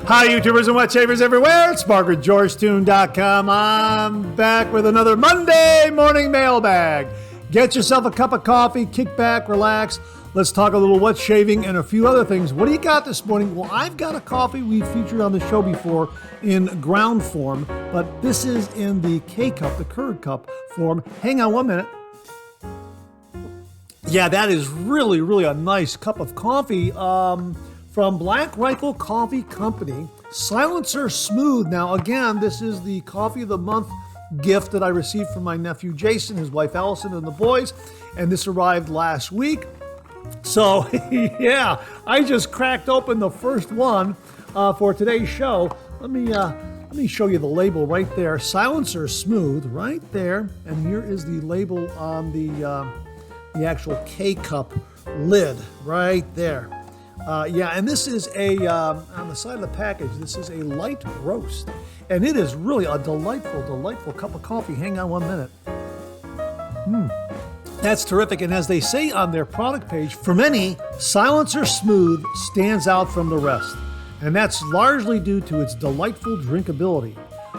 Hi, YouTubers and wet shavers everywhere. It's MargaretGeorgeTune.com. I'm back with another Monday Morning Mailbag. Get yourself a cup of coffee, kick back, relax. Let's talk a little wet shaving and a few other things. What do you got this morning? Well, I've got a coffee we've featured on the show before in ground form, but this is in the K-Cup, the Keurig cup form. Hang on 1 minute. Yeah, that is really a nice cup of coffee. From Black Rifle Coffee Company, Silencer Smooth. Now, again, this is the Coffee of the Month gift that I received from my nephew Jason, his wife Allison, and the boys, and this arrived last week. So, yeah, I just cracked open the first one for today's show. Let me show you the label right there. Silencer Smooth, right there, and here is the label on the actual K-Cup lid, right there. And this is on the side of the package, this is a light roast. And it is really a delightful cup of coffee. Hang on 1 minute. That's terrific. And as they say on their product page, for many, Silencer Smooth stands out from the rest. And that's largely due to its delightful drinkability.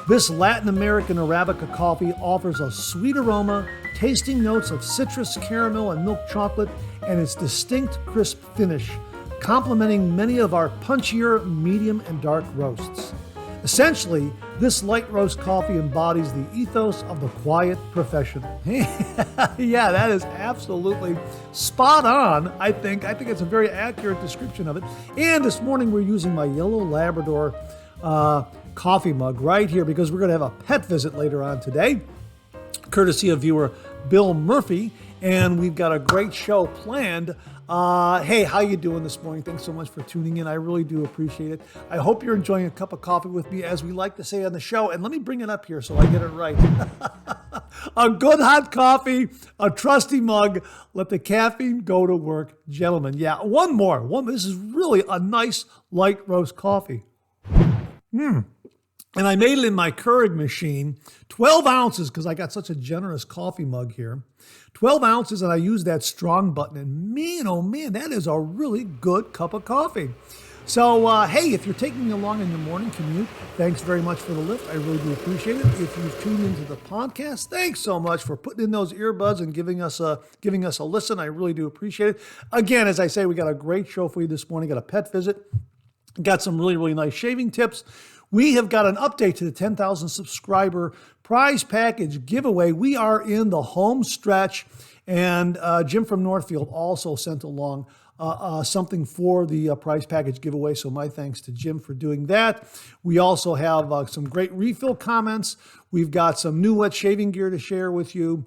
This Latin American Arabica coffee offers a sweet aroma, tasting notes of citrus, caramel, and milk chocolate, and its distinct crisp finish, complementing many of our punchier medium and dark roasts. Essentially, this light roast coffee embodies the ethos of the quiet professional. Yeah, that is absolutely spot on, I think. I think it's a very accurate description of it. And this morning we're using my yellow Labrador coffee mug right here because we're going to have a pet visit later on today, courtesy of viewer Bill Murphy, and we've got a great show planned. Hey, how you doing this morning? Thanks so much for tuning in. I really do appreciate it. I hope you're enjoying a cup of coffee with me, as we like to say on the show. And let me bring it up here so I get it right. A good hot coffee, a trusty mug. Let the caffeine go to work, gentlemen. Yeah, one more. This is really a nice light roast coffee. And I made it in my Keurig machine, 12 ounces, because I got such a generous coffee mug here. 12 ounces, and I used that strong button, and man, oh man, that is a really good cup of coffee. So, hey, if you're taking me along in your morning commute, thanks very much for the lift. I really do appreciate it. If you've tuned into the podcast, thanks so much for putting in those earbuds and giving us a listen. I really do appreciate it. Again, as I say, we got a great show for you this morning. Got a pet visit. Got some really nice shaving tips. We have got an update to the 10,000 subscriber prize package giveaway. We are in the home stretch, and Jim from Northfield also sent along something for the prize package giveaway. So my thanks to Jim for doing that. We also have some great refill comments. We've got some new wet shaving gear to share with you.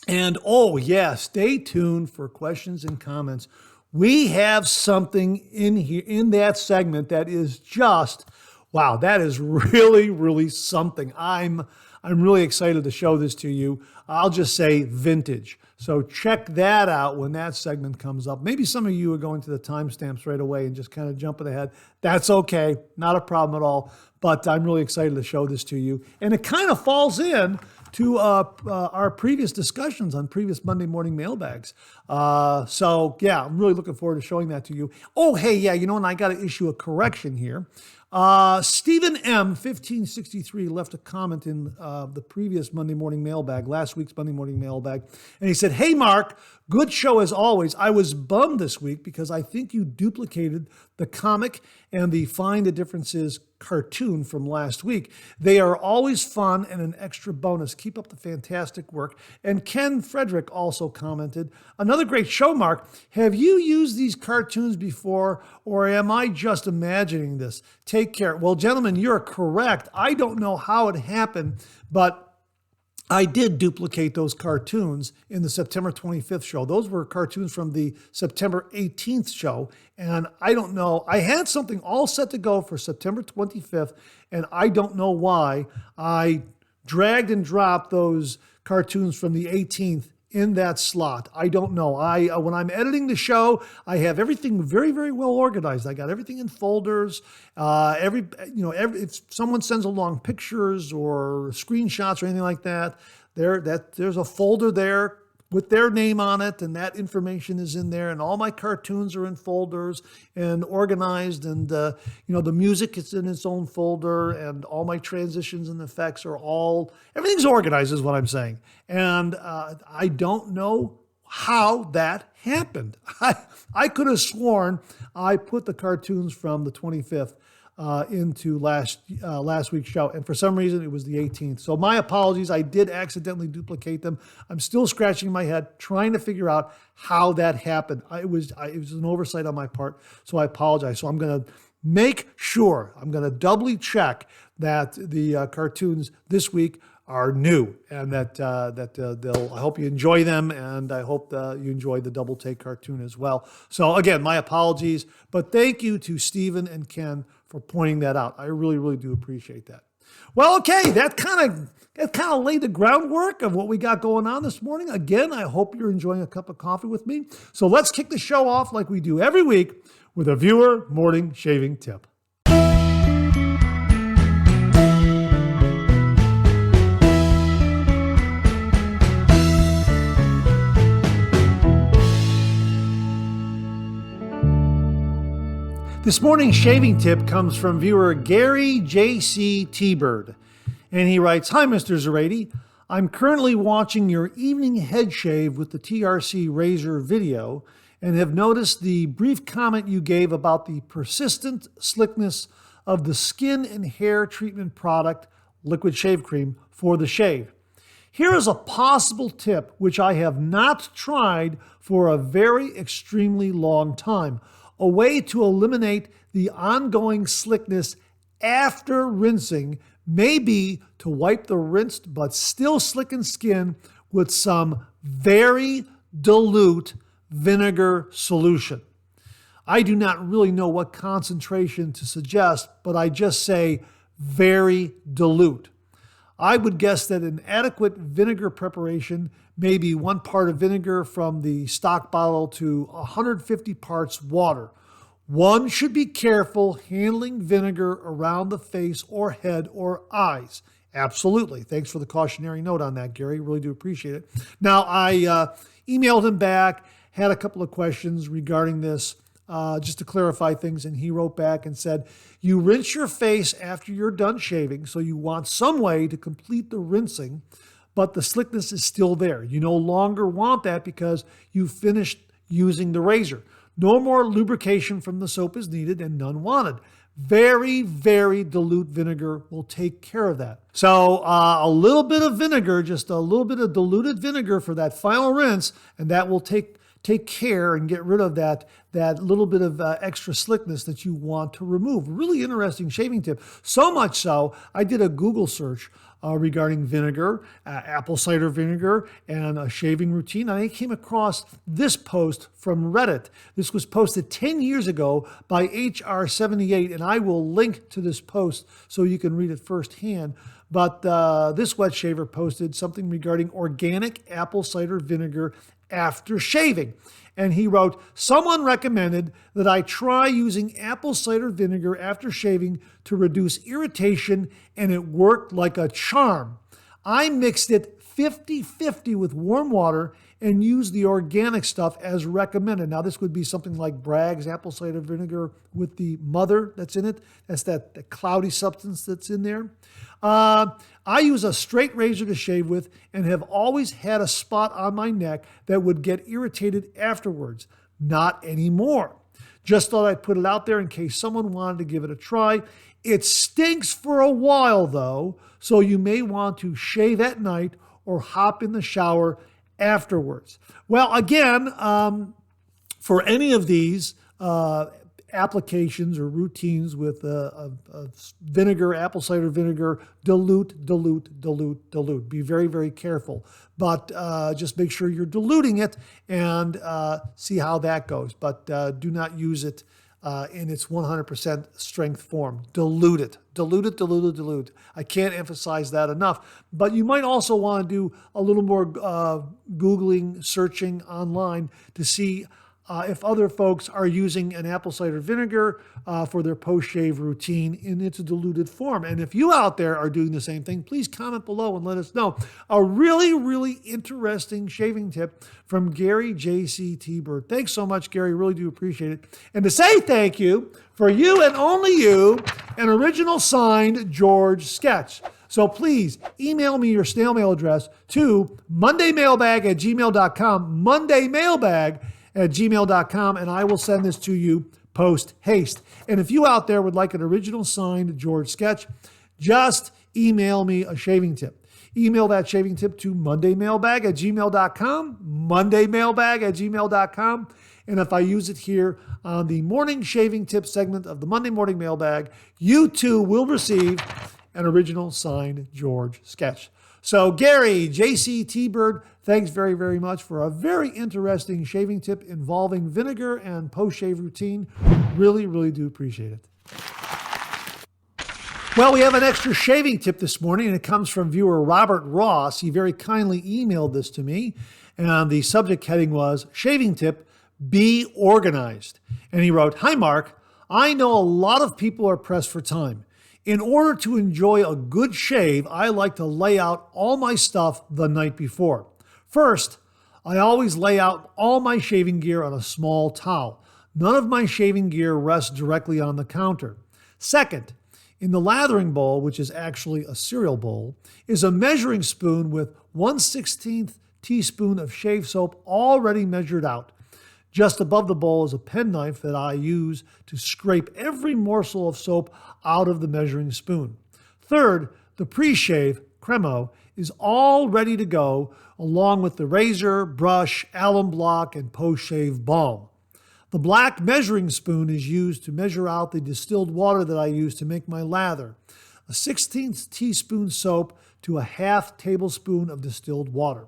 And oh yeah, stay tuned for questions and comments. We have something in here in that segment that is just, wow, that is really something. I'm really excited to show this to you. I'll just say vintage. So check that out when that segment comes up. Maybe some of you are going to the timestamps right away and just kind of jumping ahead. That's okay. Not a problem at all. But I'm really excited to show this to you. And it kind of falls in to our previous discussions on previous Monday morning mailbags. So yeah, I'm really looking forward to showing that to you. Oh, hey, yeah, and I got to issue a correction here. Stephen M. 1563 left a comment in the previous Monday morning mailbag, last week's Monday morning mailbag, and he said, "Hey Mark, good show as always. I was bummed this week because I think you duplicated the comic and the Find the Differences cartoon from last week. They are always fun and an extra bonus. Keep up the fantastic work." And Ken Frederick also commented, "Another great show, Mark. Have you used these cartoons before, or am I just imagining this? Take care." Well, gentlemen, you're correct. I don't know how it happened, but I did duplicate those cartoons in the September 25th show. Those were cartoons from the September 18th show. And I don't know, I had something all set to go for September 25th, and I don't know why I dragged and dropped those cartoons from the 18th in that slot. I don't know. When I'm editing the show, I have everything very well organized. I got everything in folders. If someone sends along pictures or screenshots or anything like that, there's a folder there with their name on it, and that information is in there, and all my cartoons are in folders and organized, and the music is in its own folder, and all my transitions and effects everything's organized is what I'm saying. And I don't know how that happened. I could have sworn I put the cartoons from the 25th into last week's show, and for some reason it was the 18th. So my apologies. I did accidentally duplicate them. I'm still scratching my head trying to figure out how that happened. It was an oversight on my part, so I apologize. So I'm going to make sure, I'm going to doubly check that the cartoons this week are new, and that I hope you enjoy them, and I hope you enjoy the double take cartoon as well. So again, my apologies, but thank you to Stephen and Ken for pointing that out. I really, really do appreciate that. Well, okay, that kind of laid the groundwork of what we got going on this morning. Again, I hope you're enjoying a cup of coffee with me. So let's kick the show off like we do every week with a viewer morning shaving tip. This morning's shaving tip comes from viewer Gary J.C. T-Bird. And he writes, "Hi, Mr. Zarady. I'm currently watching your evening head shave with the TRC razor video and have noticed the brief comment you gave about the persistent slickness of the skin and hair treatment product, liquid shave cream, for the shave. Here is a possible tip which I have not tried for a very extremely long time. A way to eliminate the ongoing slickness after rinsing may be to wipe the rinsed but still slickened skin with some very dilute vinegar solution. I do not really know what concentration to suggest, but I just say very dilute. I would guess that an adequate vinegar preparation may be 1 part of vinegar from the stock bottle to 150 parts water. One should be careful handling vinegar around the face or head or eyes. Absolutely. Thanks for the cautionary note on that, Gary. Really do appreciate it. Now, I emailed him back, had a couple of questions regarding this, just to clarify things, and he wrote back and said, you rinse your face after you're done shaving, so you want some way to complete the rinsing, but the slickness is still there. You no longer want that because you finished using the razor. No more lubrication from the soap is needed and none wanted. Very, very dilute vinegar will take care of that. So a little bit of vinegar, just a little bit of diluted vinegar for that final rinse, and that will take care and get rid of that little bit of extra slickness that you want to remove. Really interesting shaving tip. So much so, I did a Google search regarding vinegar, apple cider vinegar, and a shaving routine. And I came across this post from Reddit. This was posted 10 years ago by HR78, and I will link to this post so you can read it firsthand. But this wet shaver posted something regarding organic apple cider vinegar after shaving. And he wrote, someone recommended that I try using apple cider vinegar after shaving to reduce irritation, and it worked like a charm. I mixed it 50-50 with warm water and used the organic stuff as recommended. Now, this would be something like Bragg's apple cider vinegar with the mother that's in it. That's that cloudy substance that's in there. I use a straight razor to shave with and have always had a spot on my neck that would get irritated afterwards. Not anymore. Just thought I'd put it out there in case someone wanted to give it a try. It stinks for a while though, so you may want to shave at night or hop in the shower afterwards. Well, again, for any of these applications or routines with vinegar, apple cider vinegar, dilute. Be very, very careful. But just make sure you're diluting it and see how that goes. But do not use it in its 100% strength form. Dilute it. Dilute. I can't emphasize that enough. But you might also want to do a little more Googling, searching online to see if other folks are using an apple cider vinegar for their post-shave routine in its diluted form. And if you out there are doing the same thing, please comment below and let us know. A really, really interesting shaving tip from Gary J.C. T-Bird. Thanks so much, Gary. Really do appreciate it. And to say thank you, for you and only you, an original signed George sketch. So please email me your snail mail address to mondaymailbag@gmail.com, mondaymailbag@gmail.com, and I will send this to you post haste. And if you out there would like an original signed George sketch, just email me a shaving tip. Email that shaving tip to mondaymailbag@gmail.com, mondaymailbag@gmail.com. And if I use it here on the morning shaving tip segment of the Monday Morning Mailbag, you too will receive an original signed George sketch. So Gary, JC T-Bird, thanks very, very much for a very interesting shaving tip involving vinegar and post-shave routine. Really, really do appreciate it. Well, we have an extra shaving tip this morning, and it comes from viewer Robert Ross. He very kindly emailed this to me, and the subject heading was shaving tip, be organized. And he wrote, "Hi, Mark. I know a lot of people are pressed for time. In order to enjoy a good shave, I like to lay out all my stuff the night before. First, I always lay out all my shaving gear on a small towel. None of my shaving gear rests directly on the counter. Second, in the lathering bowl, which is actually a cereal bowl, is a measuring spoon with 1/16 teaspoon of shave soap already measured out. Just above the bowl is a penknife that I use to scrape every morsel of soap out of the measuring spoon. Third, the pre-shave, cremo, is all ready to go, along with the razor, brush, alum block, and post-shave balm. The black measuring spoon is used to measure out the distilled water that I use to make my lather. A 1/16 teaspoon soap to a half tablespoon of distilled water.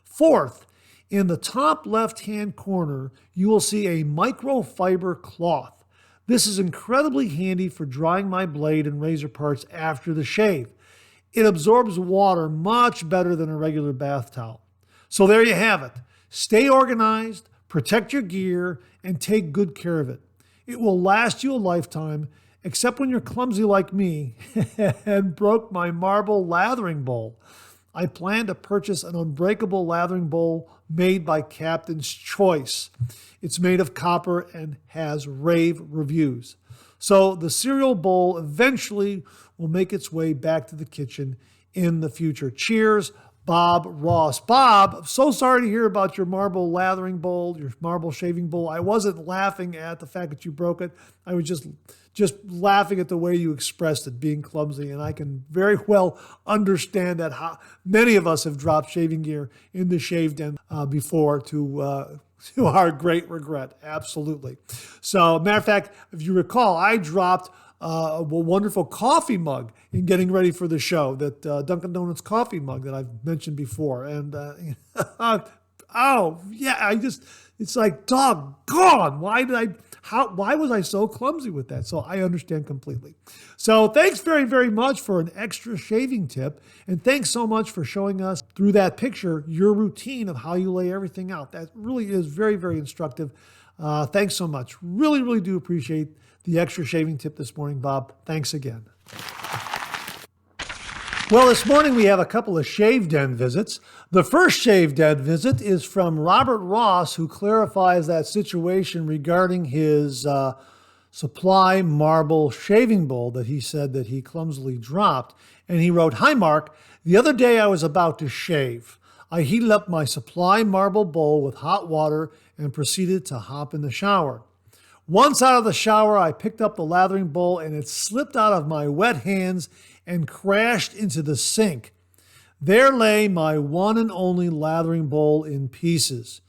Fourth, in the top left-hand corner, you will see a microfiber cloth. This is incredibly handy for drying my blade and razor parts after the shave. It absorbs water much better than a regular bath towel. So there you have it. Stay organized, protect your gear, and take good care of it. It will last you a lifetime, except when you're clumsy like me and broke my marble lathering bowl. I plan to purchase an unbreakable lathering bowl made by Captain's Choice. It's made of copper and has rave reviews. So the cereal bowl eventually will make its way back to the kitchen in the future. Cheers, Bob Ross. Bob, I'm so sorry to hear about your marble lathering bowl, your marble shaving bowl. I wasn't laughing at the fact that you broke it. I was just laughing at the way you expressed it, being clumsy. And I can very well understand that how many of us have dropped shaving gear in the shave den before to our great regret. Absolutely. So, matter of fact, if you recall, I dropped a wonderful coffee mug in getting ready for the show, that Dunkin' Donuts coffee mug that I've mentioned before. And, it's like, doggone, why was I so clumsy with that? So I understand completely. So thanks very, very much for an extra shaving tip. And thanks so much for showing us through that picture your routine of how you lay everything out. That really is very, very instructive. Thanks so much. Really, really do appreciate the extra shaving tip this morning, Bob. Thanks again. Well, this morning we have a couple of shave den visits. The first shave den visit is from Robert Ross, who clarifies that situation regarding his supply marble shaving bowl that he said that he clumsily dropped. And he wrote, "Hi, Mark. The other day I was about to shave. I heated up my supply marble bowl with hot water and proceeded to hop in the shower. Once out of the shower, I picked up the lathering bowl and it slipped out of my wet hands and crashed into the sink. There lay my one and only lathering bowl in pieces.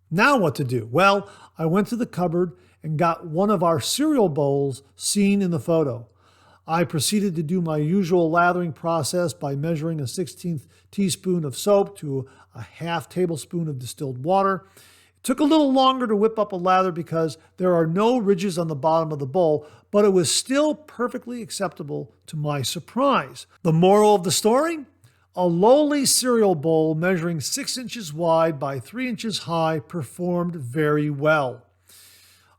Now what to do? Well, I went to the cupboard and got one of our cereal bowls seen in the photo. I proceeded to do my usual lathering process by measuring a 1/16 teaspoon of soap to a half tablespoon of distilled water. It took a little longer to whip up a lather because there are no ridges on the bottom of the bowl, but it was still perfectly acceptable to my surprise. The moral of the story? A lowly cereal bowl measuring 6 inches wide by 3 inches high performed very well.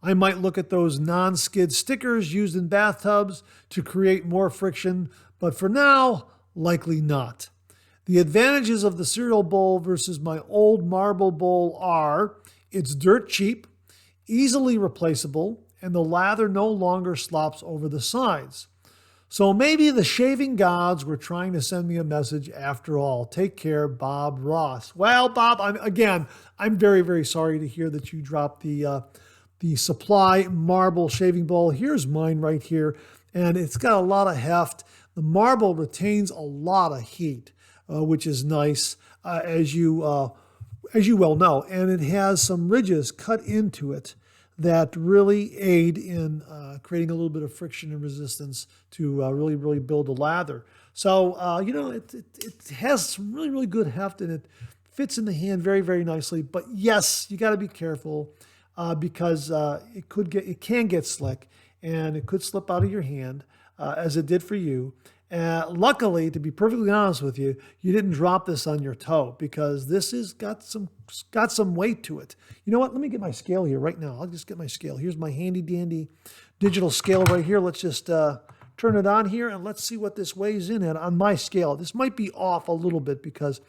I might look at those non-skid stickers used in bathtubs to create more friction, but for now, likely not. The advantages of the cereal bowl versus my old marble bowl are it's dirt cheap, easily replaceable, and the lather no longer slops over the sides. So maybe the shaving gods were trying to send me a message after all. Take care, Bob Ross. Well, Bob, I'm very, very sorry to hear that you dropped the Supply marble shaving bowl. Here's mine right here, and it's got a lot of heft. The marble retains a lot of heat, which is nice, as you well know, and it has some ridges cut into it that really aid in creating a little bit of friction and resistance to really, really build a lather. So, it has some really, really good heft, and it fits in the hand very, very nicely. But yes, you got to be careful because it can get slick, and it could slip out of your hand, as it did for you. Luckily, to be perfectly honest with you, you didn't drop this on your toe because this has got some weight to it. You know what? Let me get my scale here right now. I'll just get my scale. Here's my handy dandy digital scale right here. Let's just turn it on here and let's see what this weighs in at on my scale. This might be off a little bit because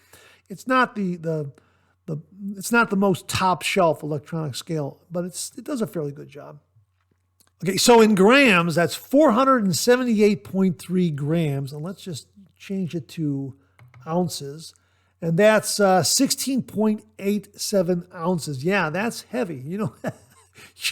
it's not it's not the most top shelf electronic scale, but it does a fairly good job. Okay, so in grams, that's 478.3 grams. And let's just change it to ounces. And that's 16.87 ounces. Yeah, that's heavy. You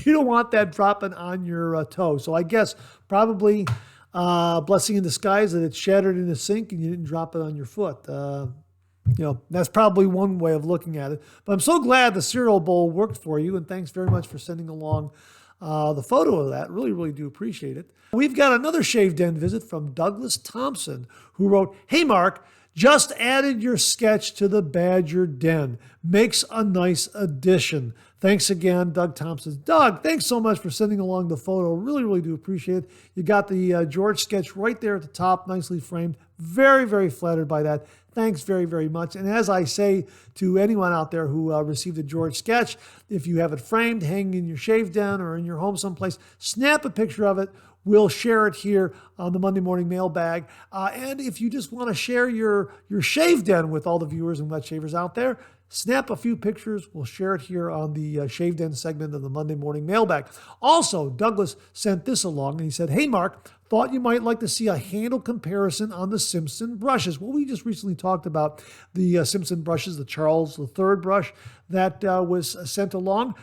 don't want that dropping on your toe. So I guess probably blessing in disguise that it shattered in the sink and you didn't drop it on your foot. That's probably one way of looking at it. But I'm so glad the cereal bowl worked for you. And thanks very much for sending along the photo of that. Really, really do appreciate it. We've got another Shave Den visit from Douglas Thompson, who wrote, "Hey, Mark, just added your sketch to the Badger Den. Makes a nice addition. Thanks again, Doug Thompson." Doug, thanks so much for sending along the photo. Really, really do appreciate it. You got the George sketch right there at the top, nicely framed. Very, very flattered by that. Thanks very, very much. And as I say to anyone out there who received a George sketch, if you have it framed, hanging in your shave den or in your home someplace, snap a picture of it. We'll share it here on the Monday Morning Mailbag. And if you just want to share your shave den with all the viewers and wet shavers out there, snap a few pictures. We'll share it here on the Shave Den segment of the Monday Morning Mailbag. Also, Douglas sent this along and he said, "Hey, Mark, thought you might like to see a handle comparison on the Simpson brushes." Well, we just recently talked about the Simpson brushes, the Charles III brush that was sent along.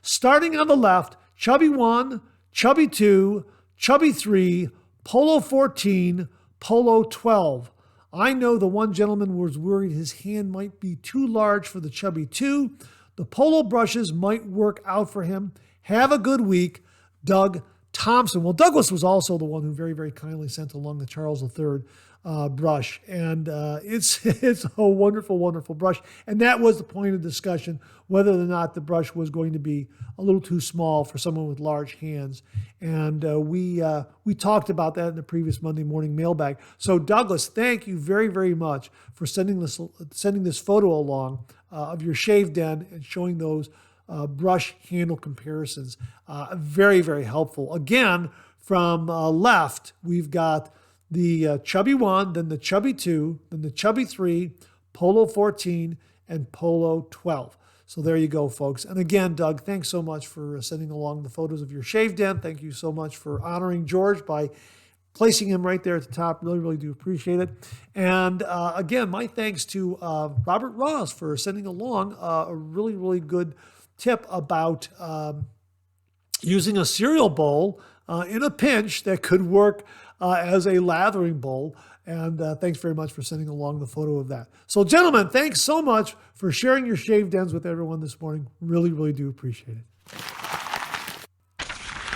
Starting on the left, Chubby 1, Chubby 2, Chubby 3, Polo 14, Polo 12. I know the one gentleman was worried his hand might be too large for the Chubby 2. The Polo brushes might work out for him. Have a good week, Doug Thompson. Well, Douglas was also the one who very, very kindly sent along the Charles III brush. And it's a wonderful, wonderful brush. And that was the point of discussion, whether or not the brush was going to be a little too small for someone with large hands. And we talked about that in the previous Monday Morning Mailbag. So Douglas, thank you very, very much for sending this photo along of your shave den and showing those brush handle comparisons. Very, very helpful. Again, from left, we've got the Chubby 1, then the Chubby 2, then the Chubby 3, Polo 14, and Polo 12. So there you go, folks. And again, Doug, thanks so much for sending along the photos of your shave den. Thank you so much for honoring George by placing him right there at the top. Really, really do appreciate it. And again, my thanks to Robert Ross for sending along a really, really good tip about using a cereal bowl in a pinch that could work as a lathering bowl. And thanks very much for sending along the photo of that. So gentlemen, thanks so much for sharing your shave dens with everyone this morning. Really, really do appreciate it.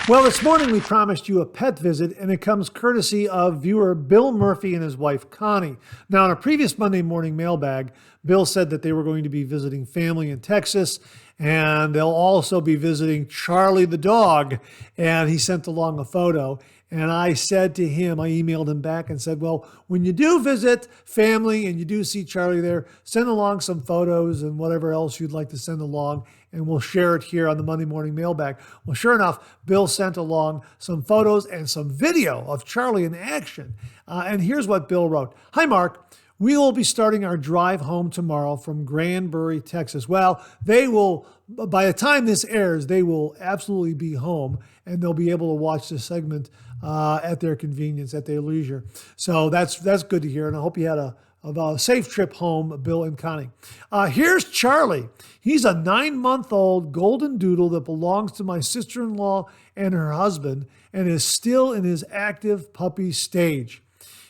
Well, this morning we promised you a pet visit, and it comes courtesy of viewer Bill Murphy and his wife Connie. Now, in a previous Monday Morning Mailbag, Bill said that they were going to be visiting family in Texas, and they'll also be visiting Charlie the dog. And he sent along a photo. And I said to him, I emailed him back and said, well, when you do visit family and you do see Charlie there, send along some photos and whatever else you'd like to send along, and we'll share it here on the Monday Morning Mailbag. Well, sure enough, Bill sent along some photos and some video of Charlie in action. And here's what Bill wrote. Hi, Mark. We will be starting our drive home tomorrow from Granbury, Texas. Well, they will, by the time this airs, they will absolutely be home, and they'll be able to watch this segment at their convenience, at their leisure. So that's good to hear, and I hope you had a safe trip home, Bill and Connie. Here's Charlie. He's a 9-month-old golden doodle that belongs to my sister-in-law and her husband and is still in his active puppy stage.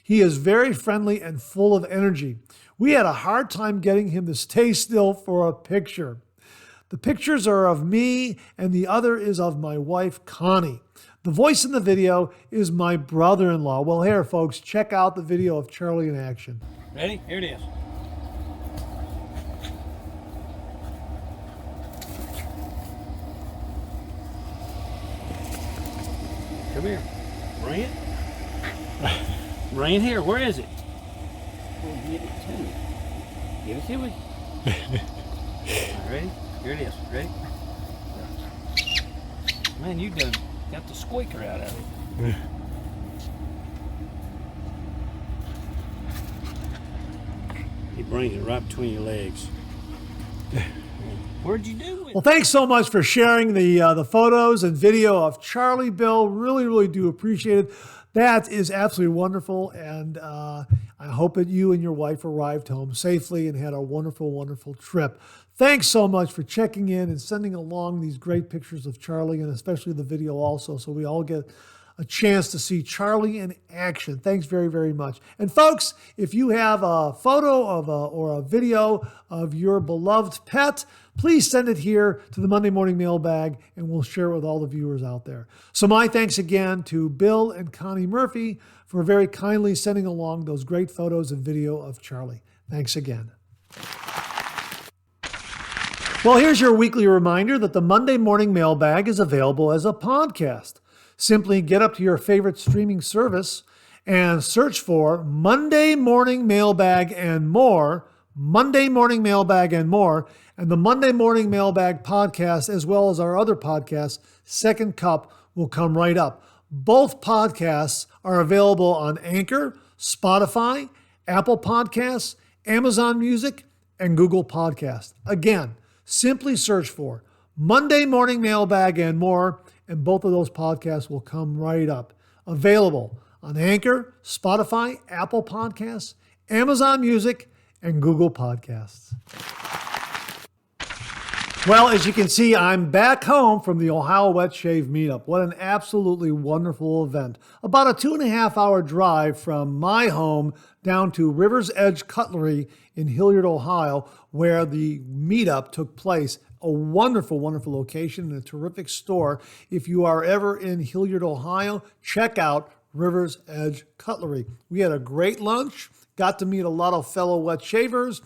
He is very friendly and full of energy. We had a hard time getting him to stay still for a picture. The pictures are of me, and the other is of my wife, Connie. The voice in the video is my brother-in-law. Well, here, folks, check out the video of Charlie in action. Ready? Here it is. Come here. Bring it. Bring it here. Where is it? Well, give it to me. Give it to me. Right, ready? Here it is. Ready? Man, you done got the squeaker out of it. He brings it right between your legs. Where'd you do it? Well, thanks so much for sharing the photos and video of Charlie, Bill. Really, really do appreciate it. That is absolutely wonderful, and I hope that you and your wife arrived home safely and had a wonderful, wonderful trip. Thanks so much for checking in and sending along these great pictures of Charlie, and especially the video also, so we all get a chance to see Charlie in action. Thanks very, very much. And folks, if you have a photo of or a video of your beloved pet, please send it here to the Monday Morning Mailbag, and we'll share it with all the viewers out there. So my thanks again to Bill and Connie Murphy for very kindly sending along those great photos and video of Charlie. Thanks again. Well, here's your weekly reminder that the Monday Morning Mailbag is available as a podcast. Simply get up to your favorite streaming service and search for Monday Morning Mailbag and more, Monday Morning Mailbag and more, and the Monday Morning Mailbag podcast, as well as our other podcasts, Second Cup, will come right up. Both podcasts are available on Anchor, Spotify, Apple Podcasts, Amazon Music, and Google Podcasts. Again, simply search for Monday Morning Mailbag and more, and both of those podcasts will come right up. Available on Anchor, Spotify, Apple Podcasts, Amazon Music, and Google Podcasts. Well, as you can see, I'm back home from the Oktobershave Meet Up. What an absolutely wonderful event. About a 2.5-hour drive from my home down to River's Edge Cutlery in Hilliard, Ohio, where the meetup took place. A wonderful, wonderful location and a terrific store. If you are ever in Hilliard, Ohio, check out River's Edge Cutlery. We had a great lunch, got to meet a lot of fellow wet shavers,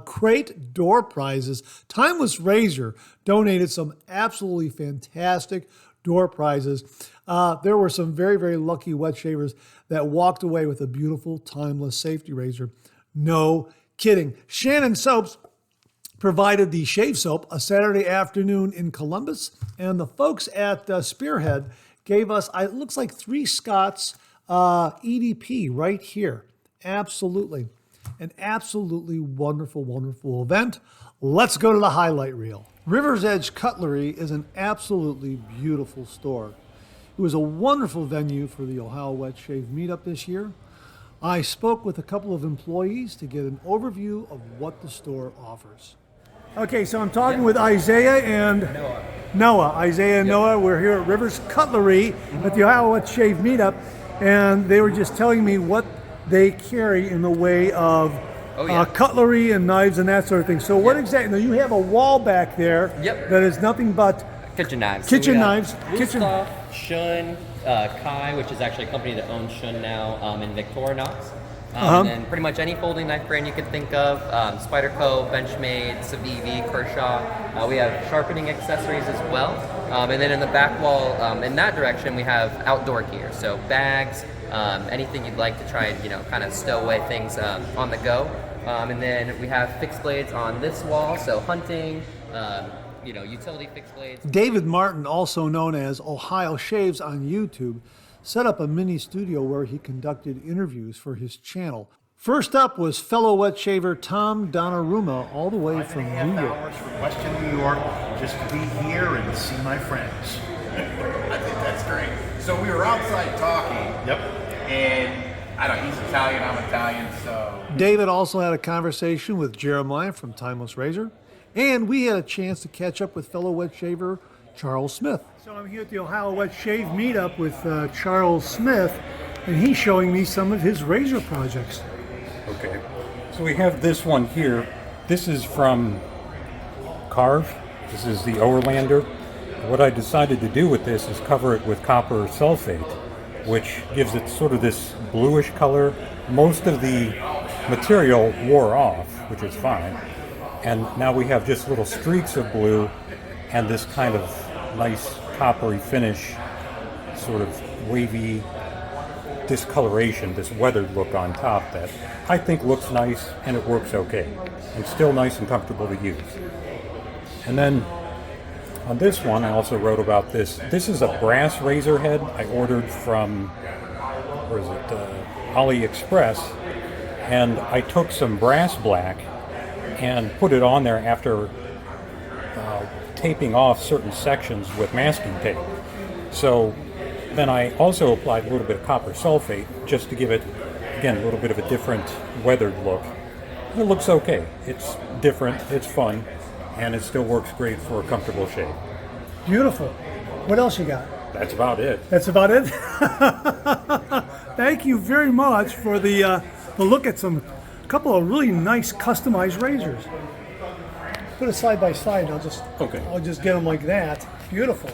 great door prizes. Timeless Razor donated some absolutely fantastic door prizes. There were some very, very lucky wet shavers that walked away with a beautiful Timeless safety razor. No kidding. Shannon Soaps provided the shave soap a Saturday afternoon in Columbus, and the folks at Spearhead gave us, it looks like 3 Scott's EDP right here. Absolutely. An absolutely wonderful, wonderful event. Let's go to the highlight reel. River's Edge Cutlery is an absolutely beautiful store. It was a wonderful venue for the Ohio Wet Shave Meetup this year. I spoke with a couple of employees to get an overview of what the store offers. Okay, so I'm talking with Isaiah and Noah. Isaiah and Noah, we're here at River's Cutlery at the Ohio Wet Shave Meetup, and they were just telling me what they carry in the way of cutlery and knives and that sort of thing. So what exactly, now you have a wall back there that is nothing but kitchen knives. Kitchen knives. Shun, Kai, which is actually a company that owns Shun now, and Victorinox. And then pretty much any folding knife brand you can think of, Spyderco, Benchmade, Civivi, Kershaw. We have sharpening accessories as well. And then in the back wall, in that direction, we have outdoor gear. So bags, anything you'd like to try and, kind of stow away things on the go. And then we have fixed blades on this wall, so hunting, utility fixed blades. David Martin, also known as Ohio Shaves on YouTube, set up a mini studio where he conducted interviews for his channel. First up was fellow wet shaver Tom Donnarumma, all the way from New York. 5.5 hours from Western New York just to be here and see my friends. I think that's great. So we were outside talking. Yep. And I don't know, he's Italian, I'm Italian, so. David also had a conversation with Jeremiah from Timeless Razor, and we had a chance to catch up with fellow wet shaver Charles Smith. So I'm here at the Ohio Wet Shave Meet Up with Charles Smith, and he's showing me some of his razor projects. Okay, so we have this one here. This is from Carve. This is the Overlander. What I decided to do with this is cover it with copper sulfate, which gives it sort of this bluish color. Most of the material wore off, which is fine. And now we have just little streaks of blue and this kind of nice coppery finish, sort of wavy discoloration, this weathered look on top that I think looks nice and it works okay. And still nice and comfortable to use. And then on this one, I also wrote about this. This is a brass razor head I ordered from, AliExpress. And I took some brass black and put it on there after taping off certain sections with masking tape. So then I also applied a little bit of copper sulfate just to give it, again, a little bit of a different weathered look. It looks okay. It's different, it's fun, and it still works great for a comfortable shave. Beautiful. What else you got? That's about it. That's about it? Thank you very much for the look at a couple of really nice customized razors. Put it side by side. I'll just get them like that. Beautiful.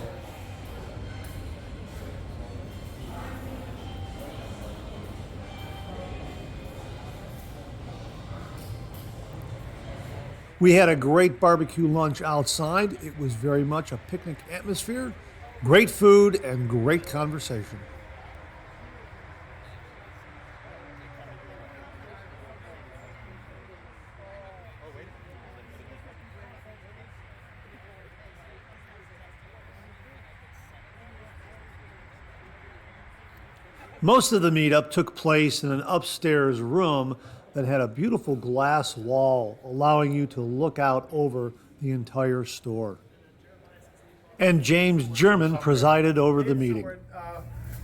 We had a great barbecue lunch outside. It was very much a picnic atmosphere. Great food and great conversation. Most of the meetup took place in an upstairs room that had a beautiful glass wall, allowing you to look out over the entire store. And James German presided over the meeting.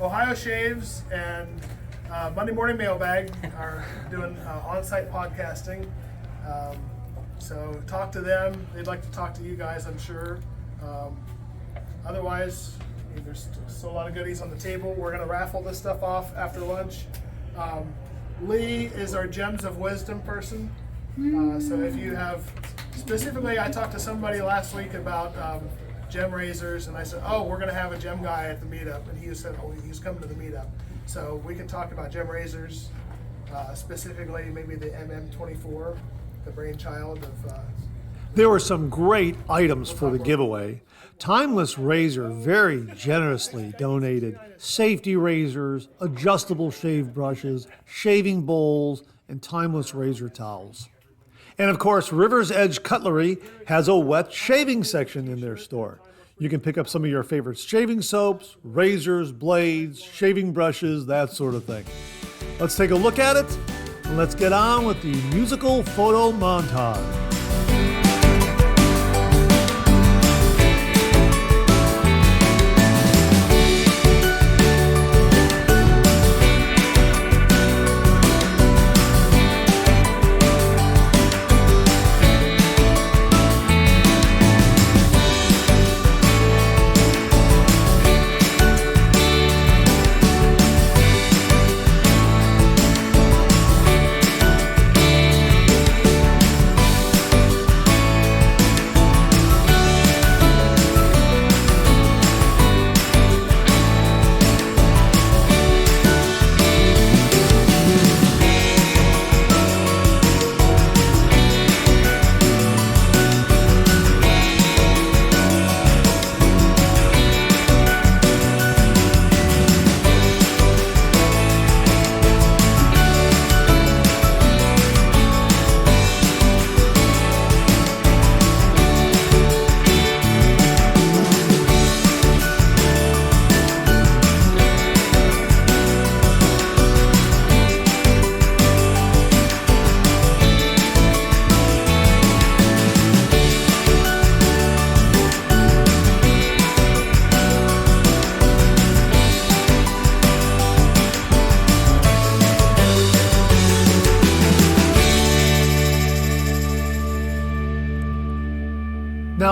Ohio Shaves and Monday Morning Mailbag are doing on-site podcasting. So talk to them. They'd like to talk to you guys, I'm sure. Otherwise, there's still a lot of goodies on the table. We're going to raffle this stuff off after lunch. Lee is our Gems of Wisdom person. So if you have, specifically, I talked to somebody last week about gem razors, and I said, oh, we're going to have a gem guy at the meetup. And he said, oh, he's coming to the meetup. So we can talk about gem razors, specifically maybe the MM24, the brainchild of... There were some great items for the giveaway. Timeless Razor very generously donated safety razors, adjustable shave brushes, shaving bowls, and Timeless Razor towels. And of course, River's Edge Cutlery has a wet shaving section in their store. You can pick up some of your favorite shaving soaps, razors, blades, shaving brushes, that sort of thing. Let's take a look at it, and let's get on with the musical photo montage.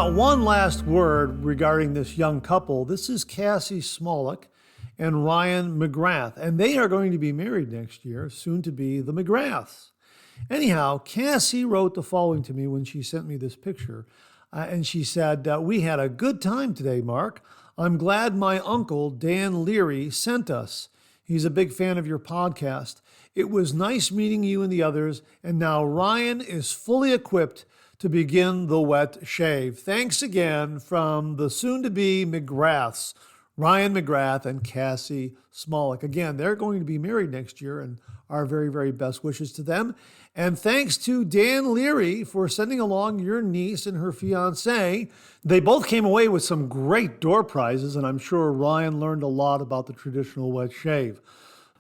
got one last word regarding this young couple. This is Cassie Smolik and Ryan McGrath, and they are going to be married next year, soon to be the McGraths. Anyhow, Cassie wrote the following to me when she sent me this picture, and she said, "We had a good time today, Mark. I'm glad my uncle, Dan Leary, sent us. He's a big fan of your podcast. It was nice meeting you and the others, and now Ryan is fully equipped to begin the wet shave. Thanks again from the soon-to-be McGraths, Ryan McGrath and Cassie Smolik." Again, they're going to be married next year, and our very, very best wishes to them. And thanks to Dan Leary for sending along your niece and her fiancé. They both came away with some great door prizes, and I'm sure Ryan learned a lot about the traditional wet shave.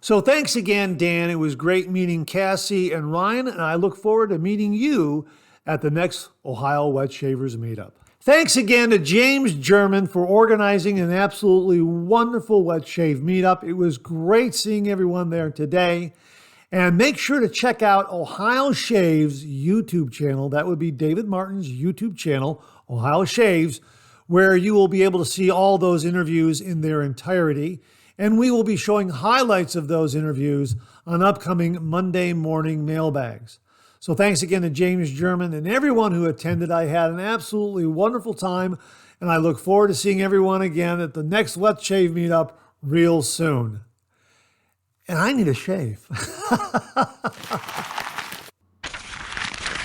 So thanks again, Dan. It was great meeting Cassie and Ryan, and I look forward to meeting you at the next Ohio Wet Shavers Meetup. Thanks again to James German for organizing an absolutely wonderful wet shave meetup. It was great seeing everyone there today. And make sure to check out Ohio Shaves' YouTube channel. That would be David Martin's YouTube channel, Ohio Shaves, where you will be able to see all those interviews in their entirety. And we will be showing highlights of those interviews on upcoming Monday morning mailbags. So thanks again to James German and everyone who attended. I had an absolutely wonderful time, and I look forward to seeing everyone again at the next Wet Shave Meetup real soon. And I need a shave.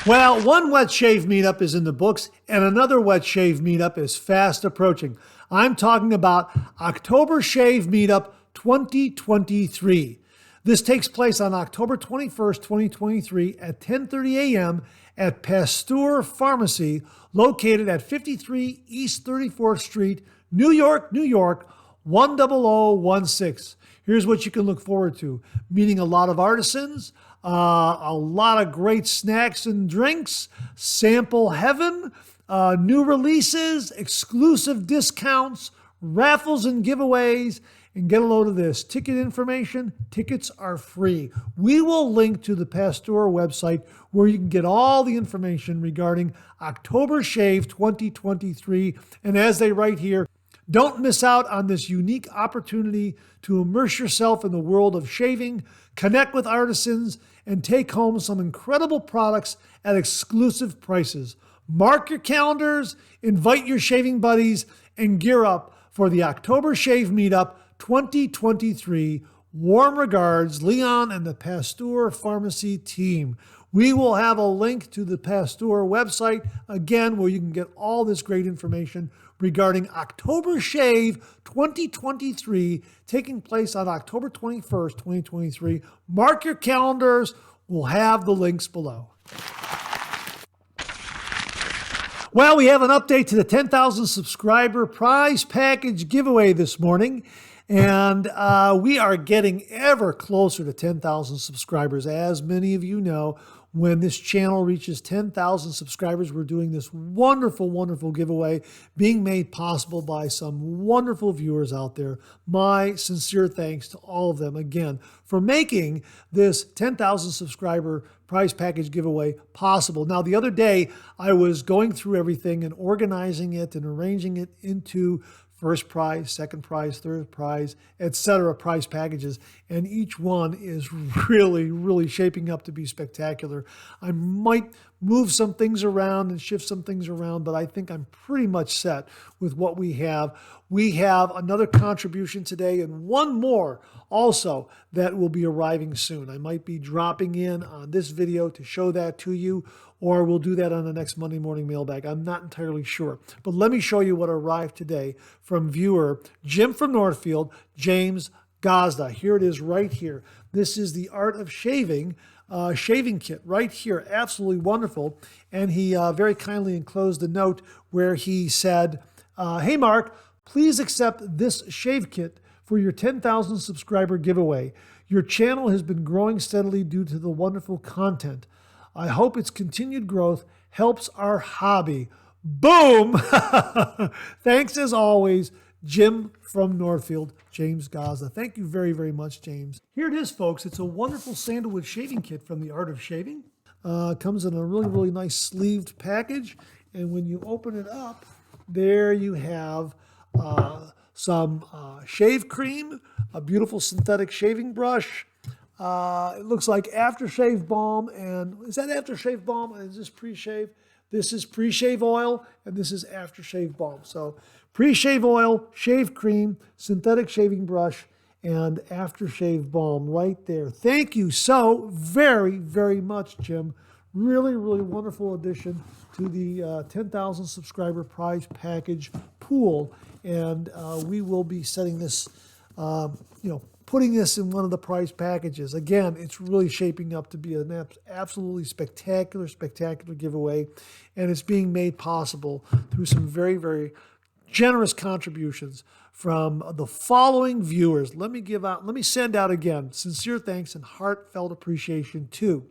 Well, one Wet Shave Meetup is in the books, and another Wet Shave Meetup is fast approaching. I'm talking about Oktobershave Meet Up 2023. This takes place on October 21st, 2023 at 10:30 a.m. at Pasteur Pharmacy, located at 53 East 34th Street, New York, New York, 10016. Here's what you can look forward to. Meeting a lot of artisans, a lot of great snacks and drinks, sample heaven, new releases, exclusive discounts, raffles and giveaways. And get a load of this. Ticket information, tickets are free. We will link to the Pasteur website where you can get all the information regarding Oktobershave 2023. And as they write here, don't miss out on this unique opportunity to immerse yourself in the world of shaving, connect with artisans, and take home some incredible products at exclusive prices. Mark your calendars, invite your shaving buddies, and gear up for the Oktobershave Meetup 2023. Warm regards, Leon and the Pasteur Pharmacy team. We will have a link to the Pasteur website, again, where you can get all this great information regarding Oktobershave 2023, taking place on October 21st, 2023. Mark your calendars. We'll have the links below. Well, we have an update to the 10,000 subscriber prize package giveaway this morning. And we are getting ever closer to 10,000 subscribers. As many of you know, when this channel reaches 10,000 subscribers, we're doing this wonderful, wonderful giveaway being made possible by some wonderful viewers out there. My sincere thanks to all of them, again, for making this 10,000 subscriber prize package giveaway possible. Now, the other day, I was going through everything and organizing it and arranging it into first prize, second prize, third prize, etc. prize packages. And each one is really, really shaping up to be spectacular. I might move some things around and shift some things around, but I think I'm pretty much set with what we have. We have another contribution today and one more also that will be arriving soon. I might be dropping in on this video to show that to you, or we'll do that on the next Monday morning mailbag. I'm not entirely sure. But let me show you what arrived today from viewer Jim from Northfield, James Gazda. Here it is right here. This is the Art of Shaving shaving kit right here. Absolutely wonderful. And he very kindly enclosed a note where he said, "Hey Mark, please accept this shave kit for your 10,000 subscriber giveaway. Your channel has been growing steadily due to the wonderful content. I hope its continued growth helps our hobby." Boom! Thanks as always, Jim from Northfield, James Gazda. Thank you very, very much, James. Here it is, folks. It's a wonderful sandalwood shaving kit from the Art of Shaving. Comes in a really, really nice sleeved package. And when you open it up, there you have some shave cream, a beautiful synthetic shaving brush. It looks like aftershave balm. And is that aftershave balm? And is this pre-shave? This is pre-shave oil, and this is aftershave balm. So pre-shave oil, shave cream, synthetic shaving brush, and aftershave balm right there. Thank you so very, very much, Jim. Really, really wonderful addition to the 10,000 subscriber prize package pool. And we will be setting this, putting this in one of the prize packages. Again, it's really shaping up to be an absolutely spectacular, spectacular giveaway. And it's being made possible through some very, very generous contributions from the following viewers. Let me send out again sincere thanks and heartfelt appreciation to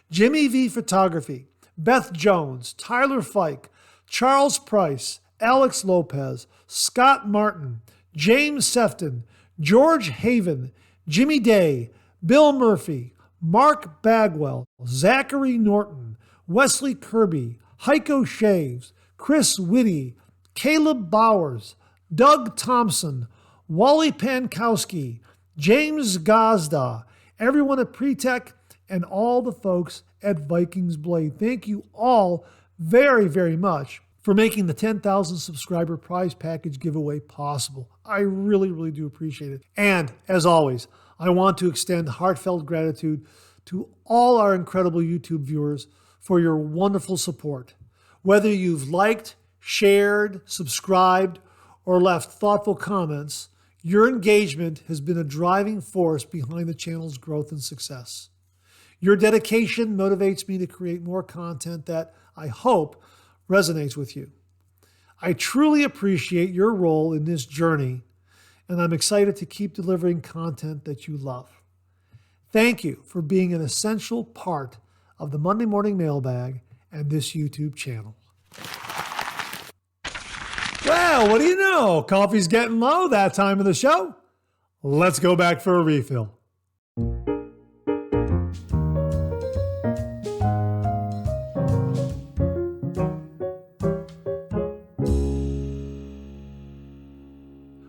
Jimmy V Photography, Beth Jones, Tyler Fike, Charles Price, Alex Lopez, Scott Martin, James Sefton, George Haven, Jimmy Day, Bill Murphy, Mark Bagwell, Zachary Norton, Wesley Kirby, Heiko Shaves, Chris Whitty, Caleb Bowers, Doug Thompson, Wally Pankowski, James Gazda, everyone at Pretech, and all the folks at Vikings Blade. Thank you all very, very much for making the 10,000 subscriber prize package giveaway possible. I really, really do appreciate it. And as always, I want to extend heartfelt gratitude to all our incredible YouTube viewers for your wonderful support. Whether you've liked, shared, subscribed, or left thoughtful comments, your engagement has been a driving force behind the channel's growth and success. Your dedication motivates me to create more content that I hope resonates with you. I truly appreciate your role in this journey, and I'm excited to keep delivering content that you love. Thank you for being an essential part of the Monday Morning Mailbag and this YouTube channel. Well, what do you know? Coffee's getting low that time of the show. Let's go back for a refill.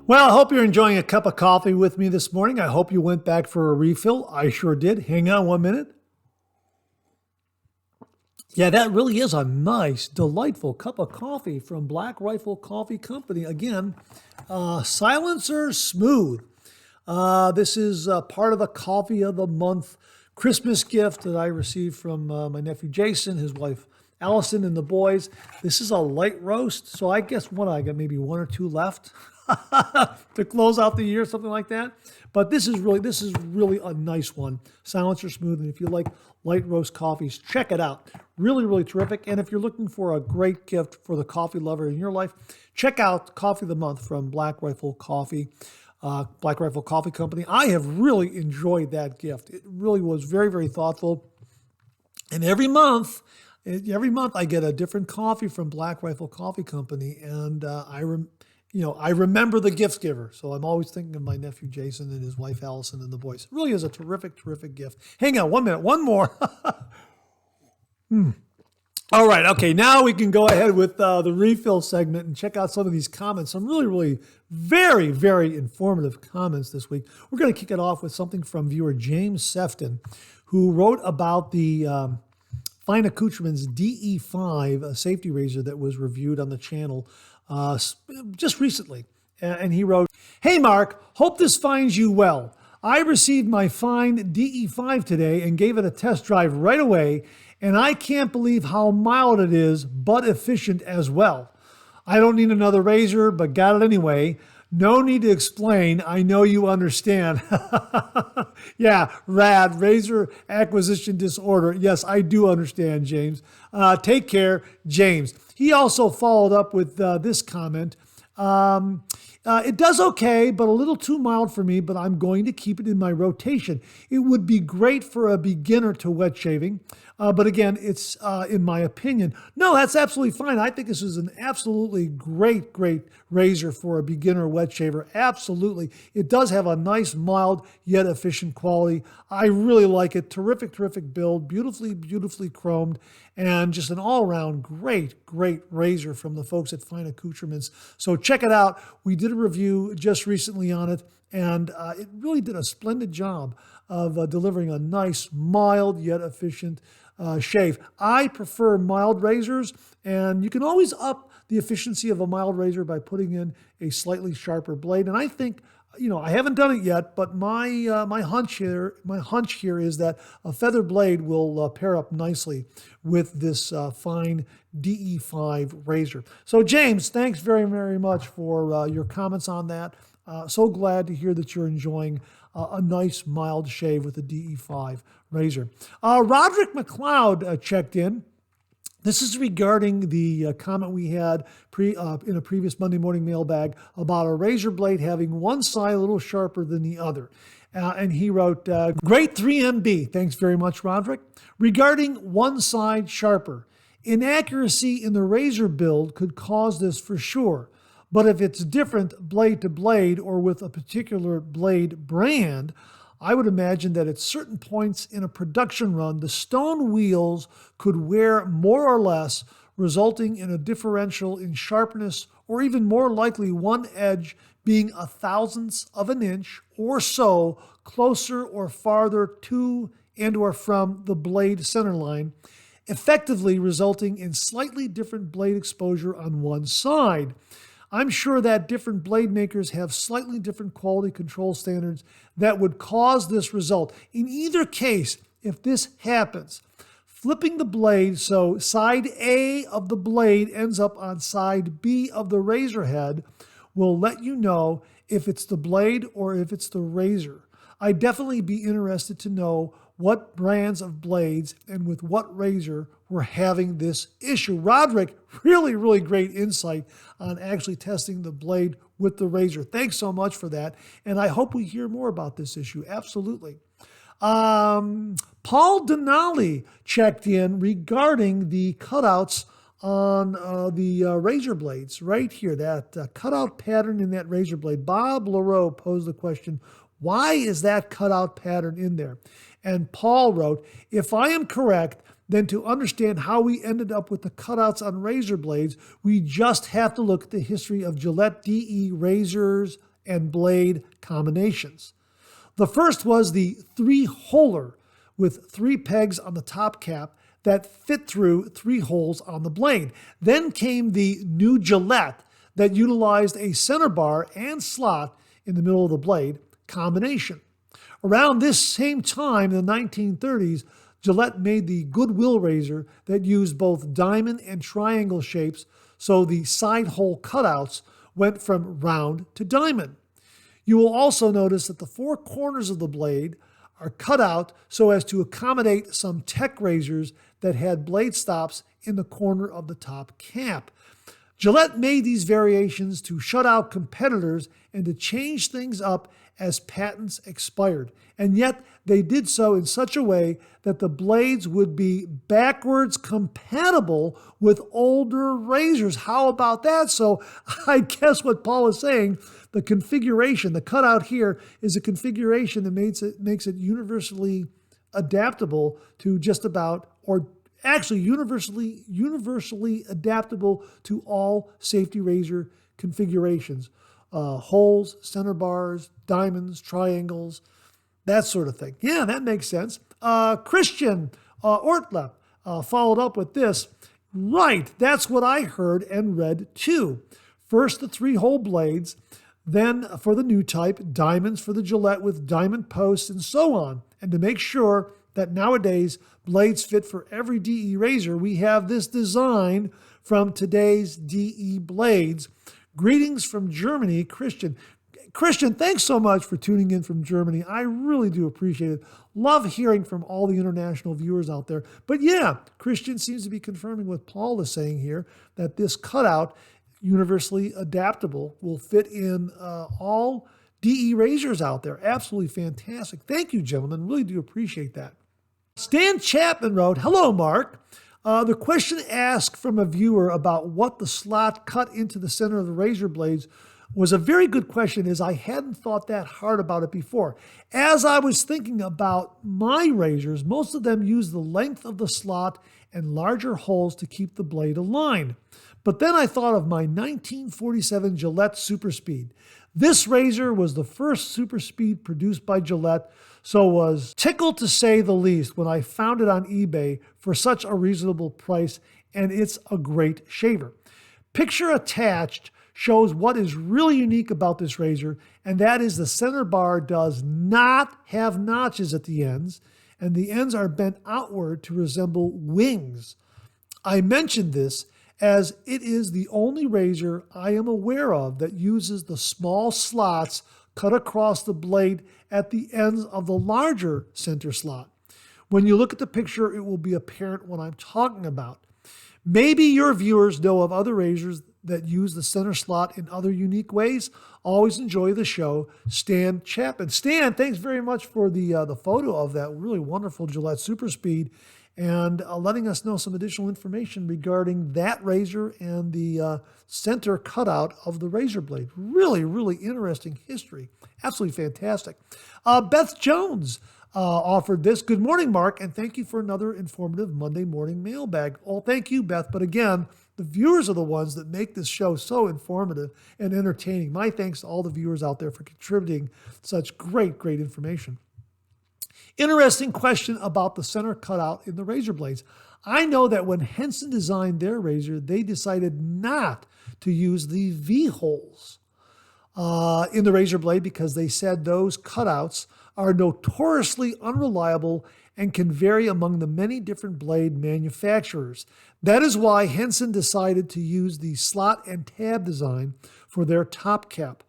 Well, I hope you're enjoying a cup of coffee with me this morning. I hope you went back for a refill. I sure did. Hang on 1 minute. Yeah, that really is a nice, delightful cup of coffee from Black Rifle Coffee Company. Again, Silencer Smooth. This is part of the Coffee of the Month Christmas gift that I received from my nephew Jason, his wife Allison, and the boys. This is a light roast, so I guess I got maybe one or two left to close out the year, something like that. But this is really a nice one. Silencer Smooth, and if you like light roast coffees, check it out. Really, really terrific. And if you're looking for a great gift for the coffee lover in your life, check out Coffee of the Month from Black Rifle Coffee Company. I have really enjoyed that gift. It really was very, very thoughtful. And every month I get a different coffee from Black Rifle Coffee Company, and I remember the gift giver. So I'm always thinking of my nephew Jason and his wife Allison and the boys. It really is a terrific, terrific gift. Hang on 1 minute, one more. All right, okay, now we can go ahead with the refill segment and check out some of these comments. Some really, really very, very informative comments this week. We're going to kick it off with something from viewer James Sefton, who wrote about the Fine Accoutrements DE5 safety razor that was reviewed on the channel just recently. And he wrote, "Hey Mark, hope this finds you well. I received my Fine DE5 today and gave it a test drive right away, and I can't believe how mild it is, but efficient as well. I don't need another razor, but got it anyway. No need to explain. I know you understand." Yeah, rad, razor acquisition disorder. Yes, I do understand, James. Take care, James. He also followed up with this comment. It does okay, but a little too mild for me, but I'm going to keep it in my rotation. It would be great for a beginner to wet shaving. But again, it's in my opinion. No, that's absolutely fine. I think this is an absolutely great razor for a beginner wet shaver. Absolutely. It does have a nice, mild, yet efficient quality. I really like it. Terrific, terrific build. Beautifully, beautifully chromed. And just an all-around great, great razor from the folks at Fine Accoutrements. So check it out. We did a review just recently on it, and it really did a splendid job of delivering a nice, mild, yet efficient shave. I prefer mild razors, and you can always up the efficiency of a mild razor by putting in a slightly sharper blade. And I think, I haven't done it yet, but my hunch here is that a feather blade will pair up nicely with this fine DE5 razor. So James, thanks very, very much for your comments on that. So glad to hear that you're enjoying a nice mild shave with a DE5 razor. Roderick McLeod checked in. This is regarding the comment we had in a previous Monday morning mailbag about a razor blade having one side a little sharper than the other. And he wrote, great 3MB. Thanks very much, Roderick. Regarding one side sharper, inaccuracy in the razor build could cause this for sure. But if it's different blade to blade or with a particular blade brand, I would imagine that at certain points in a production run, the stone wheels could wear more or less, resulting in a differential in sharpness, or even more likely one edge being a thousandth of an inch or so closer or farther to and or from the blade center line, effectively resulting in slightly different blade exposure on one side. I'm sure that different blade makers have slightly different quality control standards that would cause this result. In either case, if this happens, flipping the blade so side A of the blade ends up on side B of the razor head will let you know if it's the blade or if it's the razor. I'd definitely be interested to know what brands of blades and with what razor we're having this issue. Roderick, really, really great insight on actually testing the blade with the razor. Thanks so much for that. And I hope we hear more about this issue. Absolutely. Paul Denali checked in regarding the cutouts on the razor blades right here, that cutout pattern in that razor blade. Bob LaRoe posed the question, why is that cutout pattern in there? And Paul wrote, if I am correct, then to understand how we ended up with the cutouts on razor blades, we just have to look at the history of Gillette DE razors and blade combinations. The first was the three-holer with 3 pegs on the top cap that fit through 3 holes on the blade. Then came the new Gillette that utilized a center bar and slot in the middle of the blade combination. Around this same time in the 1930s, Gillette made the Goodwill razor that used both diamond and triangle shapes, so the side hole cutouts went from round to diamond. You will also notice that the 4 corners of the blade are cut out so as to accommodate some tech razors that had blade stops in the corner of the top cap. Gillette made these variations to shut out competitors and to change things up as patents expired. And yet they did so in such a way that the blades would be backwards compatible with older razors. How about that? So I guess what Paul is saying, the configuration, the cutout here is a configuration that makes it universally adaptable to just about, or actually universally adaptable to all safety razor configurations. Holes, center bars, diamonds, triangles, that sort of thing. Yeah, that makes sense. Christian Ortlep followed up with this. Right, that's what I heard and read too. First, the 3-hole blades, then for the new type, diamonds for the Gillette with diamond posts and so on. And to make sure that nowadays blades fit for every DE razor, we have this design from today's DE blades. Greetings from Germany, Christian. Christian, thanks so much for tuning in from Germany. I really do appreciate it. Love hearing from all the international viewers out there. But yeah, Christian seems to be confirming what Paul is saying here, that this cutout, universally adaptable, will fit in all DE razors out there. Absolutely fantastic. Thank you, gentlemen. Really do appreciate that. Stan Chapman wrote, hello, Mark. The question asked from a viewer about what the slot cut into the center of the razor blades was a very good question, as I hadn't thought that hard about it before. As I was thinking about my razors, most of them use the length of the slot and larger holes to keep the blade aligned. But then I thought of my 1947 Gillette Super Speed. This razor was the first Super Speed produced by Gillette, so was tickled to say the least when I found it on eBay for such a reasonable price, and it's a great shaver. Picture attached shows what is really unique about this razor, and that is the center bar does not have notches at the ends, and the ends are bent outward to resemble wings. I mentioned this as it is the only razor I am aware of that uses the small slots cut across the blade at the ends of the larger center slot. When you look at the picture, it will be apparent what I'm talking about. Maybe your viewers know of other razors that use the center slot in other unique ways. Always enjoy the show. Stan Chapman. Stan, thanks very much for the photo of that really wonderful Gillette Super Speed and letting us know some additional information regarding that razor and the center cutout of the razor blade. Really, really interesting history. Absolutely fantastic. Beth Jones offered this. Good morning, Mark, and thank you for another informative Monday morning mailbag. Oh, thank you, Beth. But again, the viewers are the ones that make this show so informative and entertaining. My thanks to all the viewers out there for contributing such great, great information. Interesting question about the center cutout in the razor blades. I know that when Henson designed their razor, they decided not to use the V-holes in the razor blade because they said those cutouts are notoriously unreliable and can vary among the many different blade manufacturers. That is why Henson decided to use the slot and tab design for their top cap.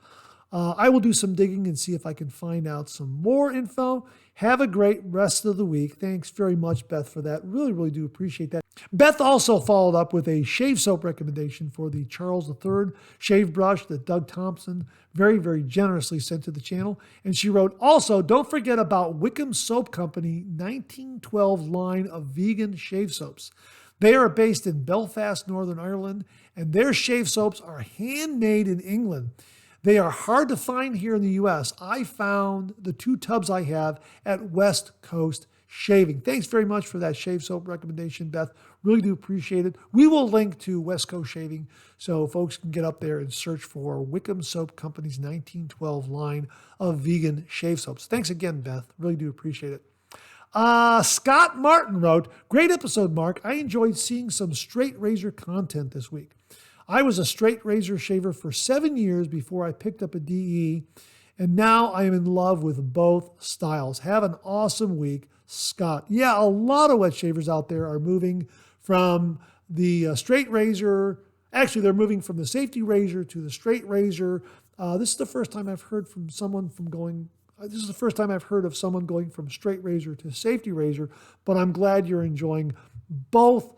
I will do some digging and see if I can find out some more info. Have a great rest of the week. Thanks very much, Beth, for that. Really, really do appreciate that. Beth also followed up with a shave soap recommendation for the Charles III shave brush that Doug Thompson very, very generously sent to the channel. And she wrote, also, don't forget about Wickham Soap Company 1912 line of vegan shave soaps. They are based in Belfast, Northern Ireland, and their shave soaps are handmade in England. They are hard to find here in the U.S. I found the 2 tubs I have at West Coast Shaving. Thanks very much for that shave soap recommendation, Beth. Really do appreciate it. We will link to West Coast Shaving so folks can get up there and search for Wickham Soap Company's 1912 line of vegan shave soaps. Thanks again, Beth. Really do appreciate it. Scott Martin wrote, great episode, Mark. I enjoyed seeing some straight razor content this week. I was a straight razor shaver for 7 years before I picked up a DE, and now I am in love with both styles. Have an awesome week, Scott. Yeah, a lot of wet shavers out there are moving from the straight razor. Actually, they're moving from the safety razor to the straight razor. This is the first time I've heard from someone This is the first time I've heard of someone going from straight razor to safety razor, but I'm glad you're enjoying both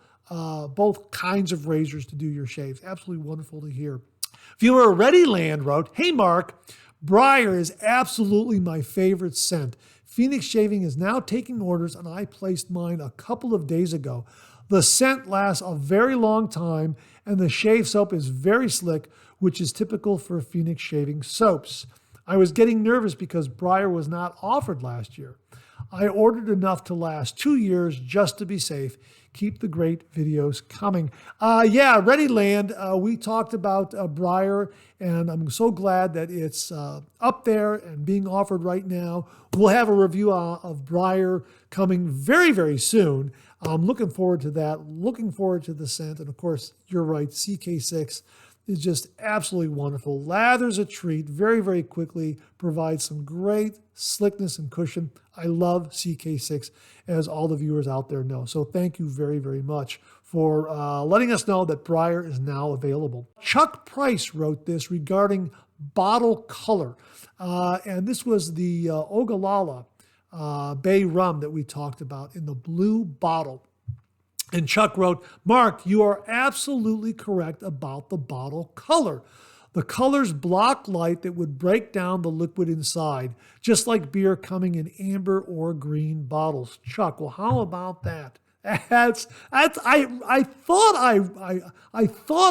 kinds of razors to do your shaves. Absolutely wonderful to hear. Viewer Readyland wrote, hey Mark, Briar is absolutely my favorite scent. Phoenix Shaving is now taking orders and I placed mine a couple of days ago. The scent lasts a very long time and the shave soap is very slick, which is typical for Phoenix Shaving soaps. I was getting nervous because Briar was not offered last year. I ordered enough to last 2 years just to be safe. Keep the great videos coming. Readyland, we talked about Briar, and I'm so glad that it's up there and being offered right now. We'll have a review of Briar coming very, very soon. I'm looking forward to that, looking forward to the scent, and of course, you're right, CK6 is just absolutely wonderful. Lather's a treat, very, very quickly, provides some great slickness and cushion. I love CK6, as all the viewers out there know. So thank you very, very much for letting us know that Briar is now available. Chuck Price wrote this regarding bottle color. And this was the Ogallala Bay rum that we talked about in the blue bottle. And Chuck wrote, Mark, you are absolutely correct about the bottle color. The colors block light that would break down the liquid inside, just like beer coming in amber or green bottles. Chuck, well, how about that? I thought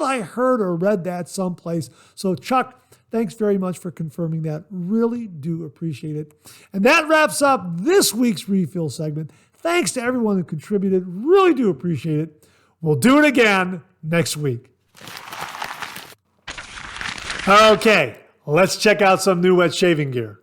I heard or read that someplace. So Chuck, thanks very much for confirming that. Really do appreciate it. And that wraps up this week's refill segment. Thanks to everyone who contributed. Really do appreciate it. We'll do it again next week. Okay, let's check out some new wet shaving gear.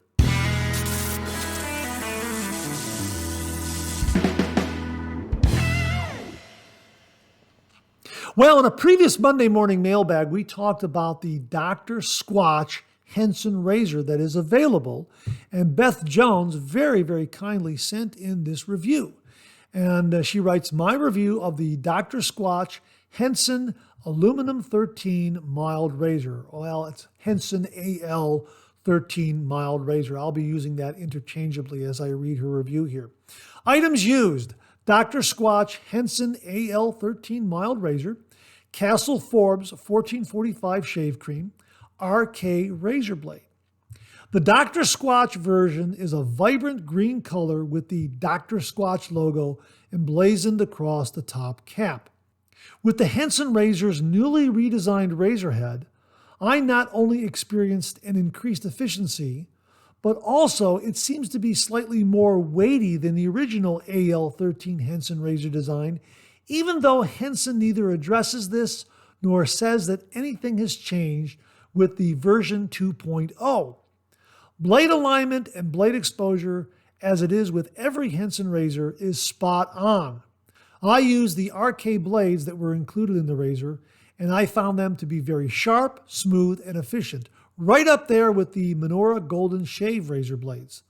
Well, in a previous Monday morning mailbag, we talked about the Dr. Squatch-Henson razor that is available, and Beth Jones very, very kindly sent in this review. And she writes, my review of the Dr. Squatch-Henson Aluminum 13 Mild Razor. Well, it's Henson AL 13 Mild Razor. I'll be using that interchangeably as I read her review here. Items used: Dr. Squatch-Henson AL 13 Mild Razor, Castle Forbes 1445 Shave Cream, RK Razor Blade. The Dr. Squatch version is a vibrant green color with the Dr. Squatch logo emblazoned across the top cap. With the Henson razor's newly redesigned razor head, I not only experienced an increased efficiency, but also it seems to be slightly more weighty than the original AL13 Henson razor design, even though Henson neither addresses this nor says that anything has changed with the version 2.0. Blade alignment and blade exposure, as it is with every Henson razor, is spot on. I used the RK blades that were included in the razor, and I found them to be very sharp, smooth, and efficient, right up there with the Menorah Golden Shave razor blades.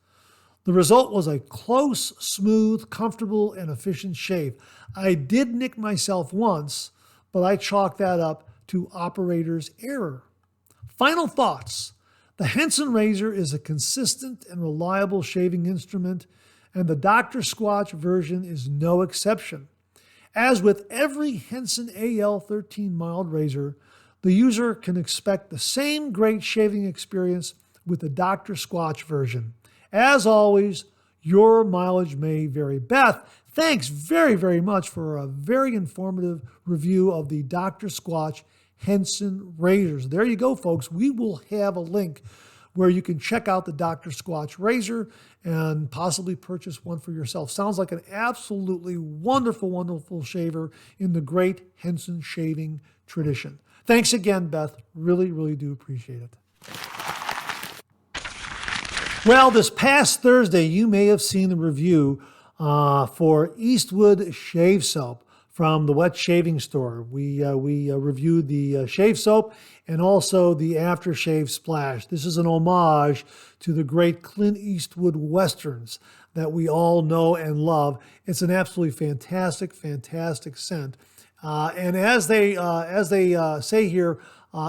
The result was a close, smooth, comfortable, and efficient shave. I did nick myself once, but I chalked that up to operator's error. Final thoughts. The Henson razor is a consistent and reliable shaving instrument, and the Dr. Squatch version is no exception. As with every Henson AL13 mild razor, the user can expect the same great shaving experience with the Dr. Squatch version. As always, your mileage may vary. Beth, thanks very, very much for a very informative review of the Dr. Squatch Henson razors. There you go, folks. We will have a link where you can check out the Dr. Squatch razor and possibly purchase one for yourself. Sounds like an absolutely wonderful, wonderful shaver in the great Henson shaving tradition. Thanks again, Beth. Really, really do appreciate it. Well, this past Thursday, you may have seen the review for Eastwood shave soap from the Wet Shaving Store. We reviewed the shave soap and also the aftershave splash. This is an homage to the great Clint Eastwood westerns that we all know and love. It's an absolutely fantastic, fantastic scent. And as they say here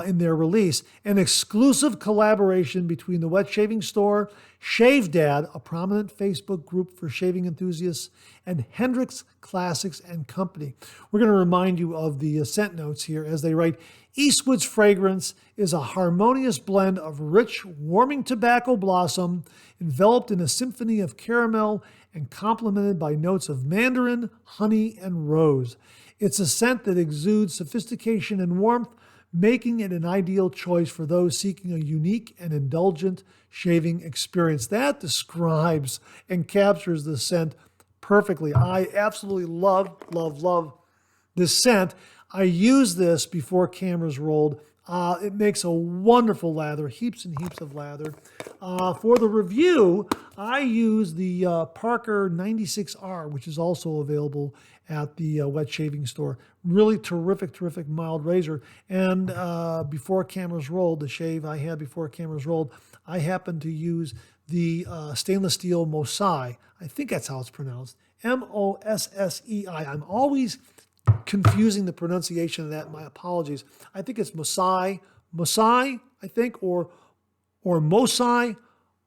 in their release, an exclusive collaboration between the Wet Shaving Store, Shave Dad, a prominent Facebook group for shaving enthusiasts, and Hendrix Classics and Company. We're going to remind you of the scent notes here as they write, Eastwood's fragrance is a harmonious blend of rich, warming tobacco blossom enveloped in a symphony of caramel and complemented by notes of mandarin, honey, and rose. It's a scent that exudes sophistication and warmth, making it an ideal choice for those seeking a unique and indulgent shaving experience. That describes and captures the scent perfectly. I absolutely love this scent. I use this before cameras rolled. It makes a wonderful lather, heaps and heaps of lather. For the review, I use the Parker 96R, which is also available at the Wet Shaving Store. Really terrific mild razor. And before cameras rolled, the shave I had before cameras rolled, I happened to use the stainless steel Mossei. I think that's how it's pronounced. Mossei. I'm always confusing the pronunciation of that. My apologies. I think it's Mossei, I think, or Mossei.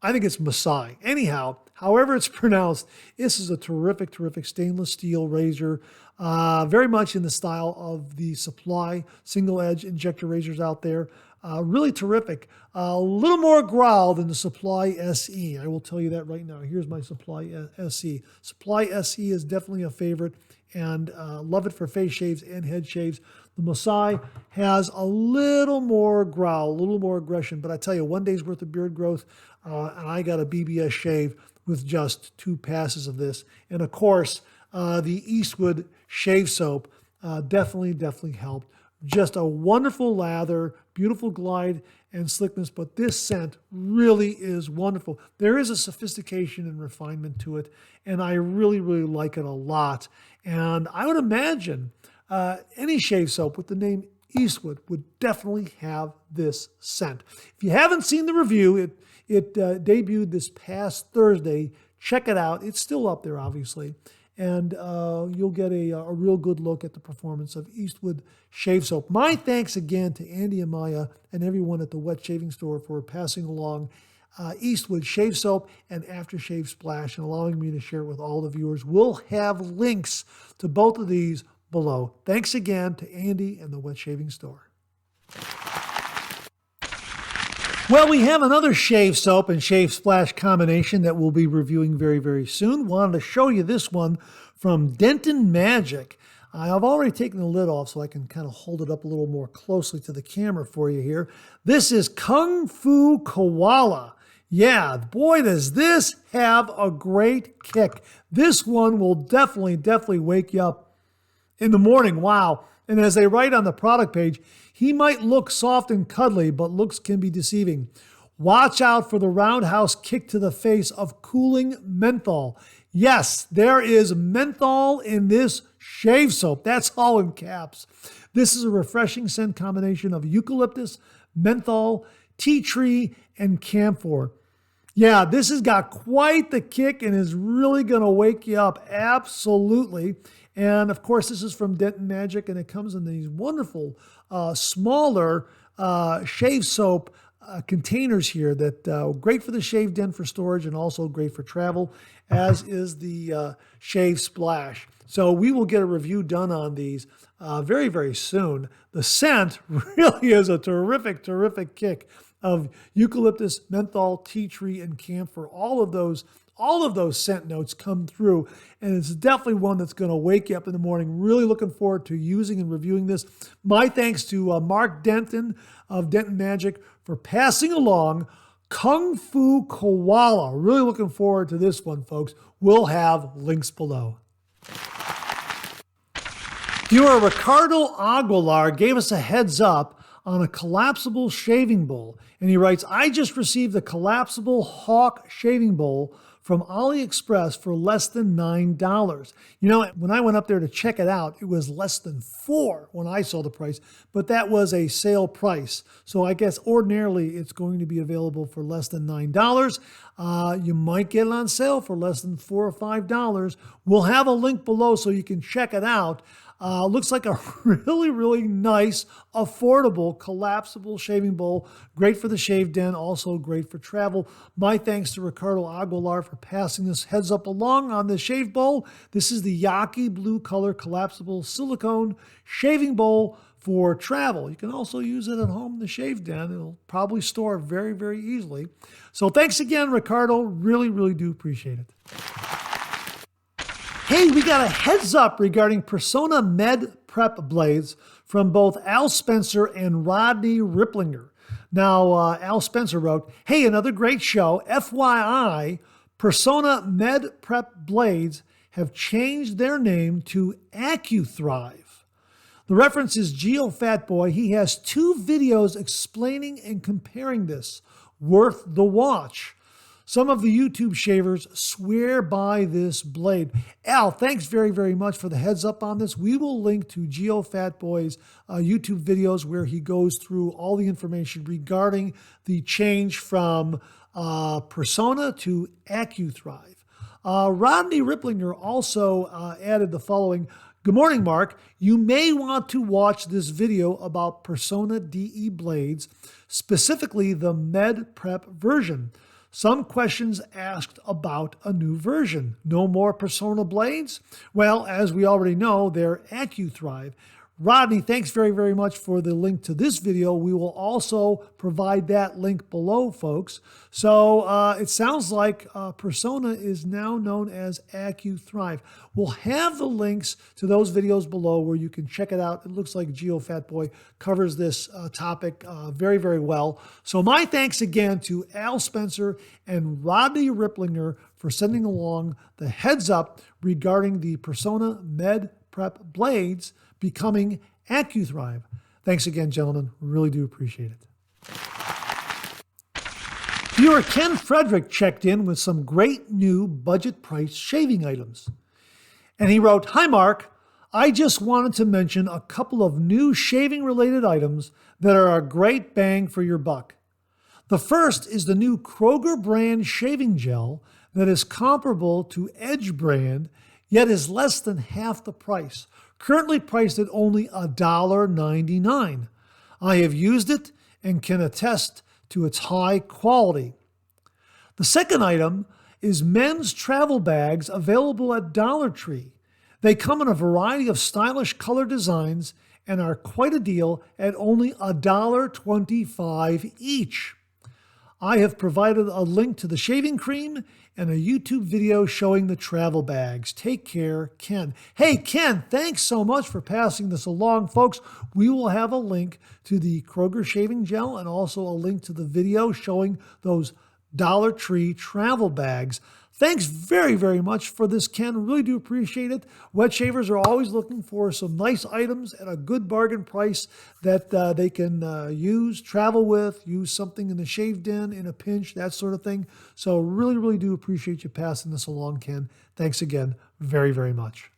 I think it's Mossei. Anyhow, however it's pronounced, this is a terrific stainless steel razor, very much in the style of the Supply single edge injector razors out there. Really terrific. A little more growl than the Supply SE. I will tell you that right now. Here's my Supply SE. Supply SE is definitely a favorite, and love it for face shaves and head shaves. The Masai has a little more growl, a little more aggression, but I tell you, 1 day's worth of beard growth, and I got a BBS shave with just 2 passes of this. And of course, the Eastwood shave soap definitely helped. Just a wonderful lather, beautiful glide and slickness, but this scent really is wonderful. There is a sophistication and refinement to it, and I really like it a lot. And I would imagine any shave soap with the name Eastwood would definitely have this scent. If you haven't seen the review, it debuted this past Thursday. Check it out. It's still up there, obviously. And you'll get a real good look at the performance of Eastwood shave soap. My thanks again to Andy and Maya and everyone at the Wet Shaving Store for passing along Eastwood shave soap and aftershave splash and allowing me to share it with all the viewers. We'll have links to both of these below. Thanks again to Andy and the Wet Shaving Store. Well, we have another shave soap and shave splash combination that we'll be reviewing very soon. Wanted to show you this one from Denton Magic. I've already taken the lid off so I can kind of hold it up a little more closely to the camera for you here. This is Kung Fu Koala. Yeah, boy, does this have a great kick. This one will definitely wake you up in the morning. Wow. And as they write on the product page, he might look soft and cuddly, but looks can be deceiving. Watch out for the roundhouse kick to the face of cooling menthol. Yes, there is menthol in this shave soap. That's all in caps. This is a refreshing scent combination of eucalyptus, menthol, tea tree, and camphor. Yeah, this has got quite the kick and is really going to wake you up. Absolutely. And of course, this is from Denton Magic, and it comes in these wonderful, smaller shave soap containers here that great for the shave den for storage and also great for travel, as is the shave splash. So we will get a review done on these very soon. The scent really is a terrific kick of eucalyptus, menthol, tea tree, and camphor. All of those scent notes come through, and it's definitely one that's going to wake you up in the morning. Really looking forward to using and reviewing this. My thanks to Mark Denton of Denton Magic for passing along Kung Fu Koala. Really looking forward to this one, folks. We'll have links below. Viewer Ricardo Aguilar gave us a heads up on a collapsible shaving bowl. And he writes, I just received a collapsible Hawk shaving bowl from AliExpress for less than $9. You know, when I went up there to check it out, it was less than $4 when I saw the price, but that was a sale price. So I guess ordinarily it's going to be available for less than $9. You might get it on sale for less than $4 or $5. We'll have a link below so you can check it out. Looks like a really nice, affordable, collapsible shaving bowl. Great for the shave den, also great for travel. My thanks to Ricardo Aguilar for passing this heads up along on the shave bowl. This is the Yaki blue color collapsible silicone shaving bowl for travel. You can also use it at home in the shave den. It'll probably store very easily. So thanks again, Ricardo. Really do appreciate it. Hey, we got a heads up regarding Personna Med Prep blades from both Al Spencer and Rodney Ripplinger. Now, Al Spencer wrote, hey, another great show. FYI, Personna Med Prep blades have changed their name to AccuThrive. The reference is Geo Fatboy. He has 2 videos explaining and comparing this. Worth the watch. Some of the YouTube shavers swear by this blade. Al, thanks very much for the heads up on this. We will link to Geo Fatboy's YouTube videos where he goes through all the information regarding the change from Personna to AccuThrive. Rodney Ripplinger also added the following. Good morning, Mark. You may want to watch this video about Personna DE blades, specifically the Med Prep version. Some questions asked about a new version. No more Personna blades? Well, as we already know, they're AccuThrive. Rodney, thanks very, very much for the link to this video. We will also provide that link below, folks. So it sounds like Personna is now known as AccuThrive. We'll have the links to those videos below where you can check it out. It looks like GeoFatBoy covers this topic very, very well. So my thanks again to Al Spencer and Rodney Ripplinger for sending along the heads up regarding the Personna Med Prep blades becoming AccuThrive. Thanks again, gentlemen. Really do appreciate it. Viewer Ken Frederick checked in with some great new budget price shaving items. And he wrote, "Hi, Mark. I just wanted to mention a couple of new shaving related items that are a great bang for your buck. The first is the new Kroger brand shaving gel that is comparable to Edge brand, yet is less than half the price. Currently priced at only $1.99. I have used it and can attest to its high quality. The second item is men's travel bags available at Dollar Tree. They come in a variety of stylish color designs and are quite a deal at only $1.25 each. I have provided a link to the shaving cream and a YouTube video showing the travel bags. Take care, Ken." Hey, Ken, thanks so much for passing this along. Folks, we will have a link to the Kroger shaving gel and also a link to the video showing those Dollar Tree travel bags. Thanks very, very much for this, Ken. Really do appreciate it. Wet shavers are always looking for some nice items at a good bargain price that they can use, travel with, use something in the shave den, in a pinch, that sort of thing. So really, really do appreciate you passing this along, Ken. Thanks again very, very much.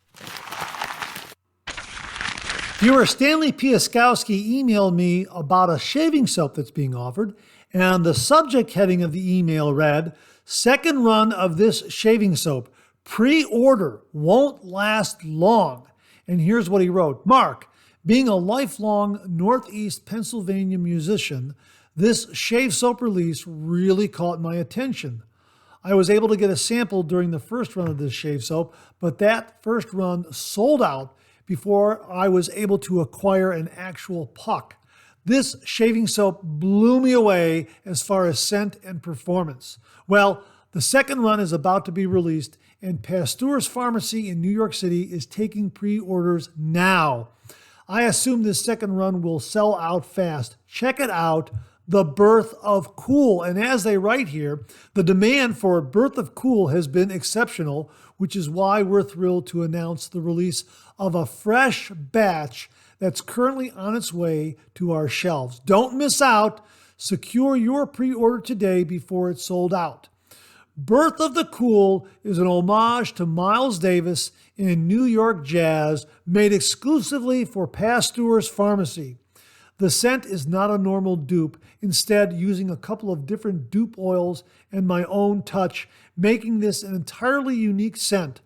Viewer Stanley Piaskowski emailed me about a shaving soap that's being offered, and the subject heading of the email read, "Second run of this shaving soap. Pre-order. Won't last long." And here's what he wrote. "Mark, being a lifelong Northeast Pennsylvania musician, this shave soap release really caught my attention. I was able to get a sample during the first run of this shave soap, but that first run sold out before I was able to acquire an actual puck. This shaving soap blew me away as far as scent and performance. Well, the second run is about to be released, and Pasteur's Pharmacy in New York City is taking pre-orders now. I assume this second run will sell out fast. Check it out, The Birth of Cool." And as they write here, the demand for Birth of Cool has been exceptional, which is why we're thrilled to announce the release of a fresh batch that's currently on its way to our shelves. Don't miss out. Secure your pre-order today before it's sold out. Birth of the Cool is an homage to Miles Davis in New York jazz, made exclusively for Pasteur's Pharmacy. The scent is not a normal dupe, instead using a couple of different dupe oils and my own touch, making this an entirely unique scent.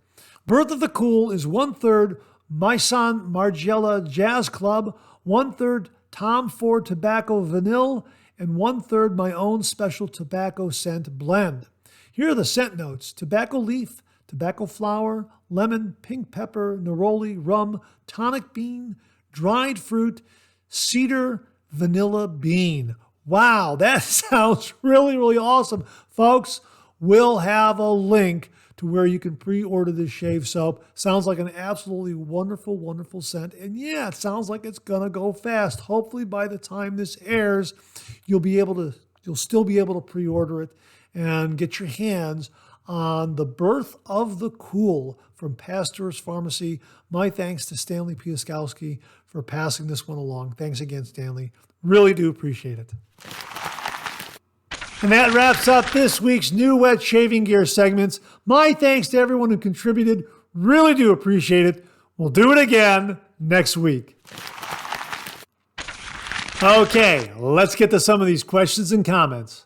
Birth of the Cool is 1/3 Maison Margiela Jazz Club, 1/3 Tom Ford Tobacco Vanille, and 1/3 my own special tobacco scent blend. Here are the scent notes: tobacco leaf, tobacco flower, lemon, pink pepper, neroli, rum, tonic bean, dried fruit, cedar, vanilla bean. Wow, that sounds really, really awesome. Folks, we'll have a link to where you can pre-order this shave soap. Sounds like an absolutely wonderful, wonderful scent. And yeah, it sounds like it's gonna go fast. Hopefully by the time this airs, you'll still be able to pre-order it and get your hands on The Birth of the Cool from Pasteur's Pharmacy. My thanks to Stanley Piaskowski for passing this one along. Thanks again, Stanley. Really do appreciate it. And that wraps up this week's new wet shaving gear segments. My thanks to everyone who contributed. Really do appreciate it. We'll do it again next week. Okay, let's get to some of these questions and comments.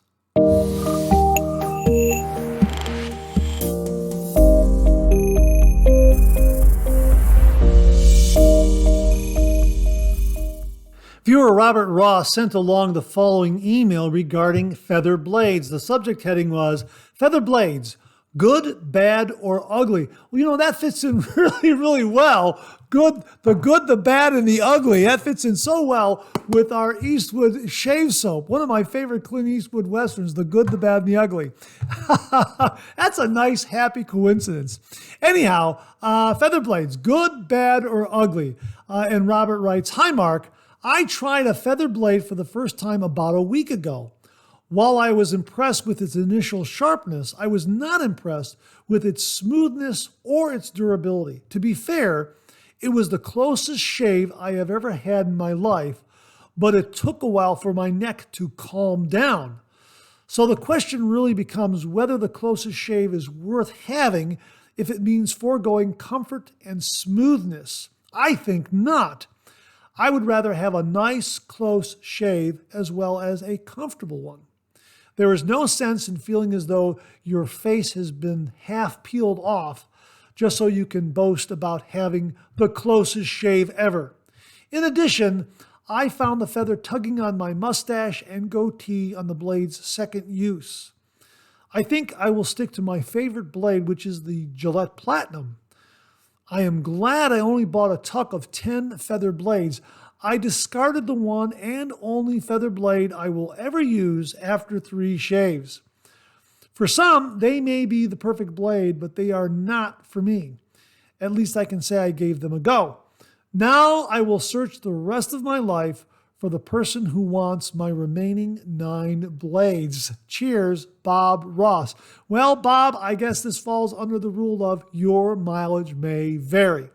Viewer Robert Ross sent along the following email regarding feather blades. The subject heading was, "Feather blades, Good, bad, or ugly? Well, that fits in really, really well. The good, the bad, and the ugly. That fits in so well with our Eastwood shave soap. One of my favorite Clint Eastwood Westerns, The Good, the Bad, and the Ugly. That's a nice, happy coincidence. Anyhow, feather blades, good, bad, or ugly? And Robert writes, "Hi, Mark. I tried a feather blade for the first time about a week ago. While I was impressed with its initial sharpness, I was not impressed with its smoothness or its durability. To be fair, it was the closest shave I have ever had in my life, but it took a while for my neck to calm down. So the question really becomes whether the closest shave is worth having if it means foregoing comfort and smoothness. I think not. I would rather have a nice, close shave as well as a comfortable one. There is no sense in feeling as though your face has been half peeled off just so you can boast about having the closest shave ever. In addition, I found the feather tugging on my mustache and goatee on the blade's second use. I think I will stick to my favorite blade, which is the Gillette Platinum. I am glad I only bought a tuck of 10 feather blades. I discarded the one and only feather blade I will ever use after 3 shaves. For some, they may be the perfect blade, but they are not for me. At least I can say I gave them a go. Now I will search the rest of my life for the person who wants my remaining 9 blades. Cheers, Bob Ross." Well, Bob, I guess this falls under the rule of your mileage may vary.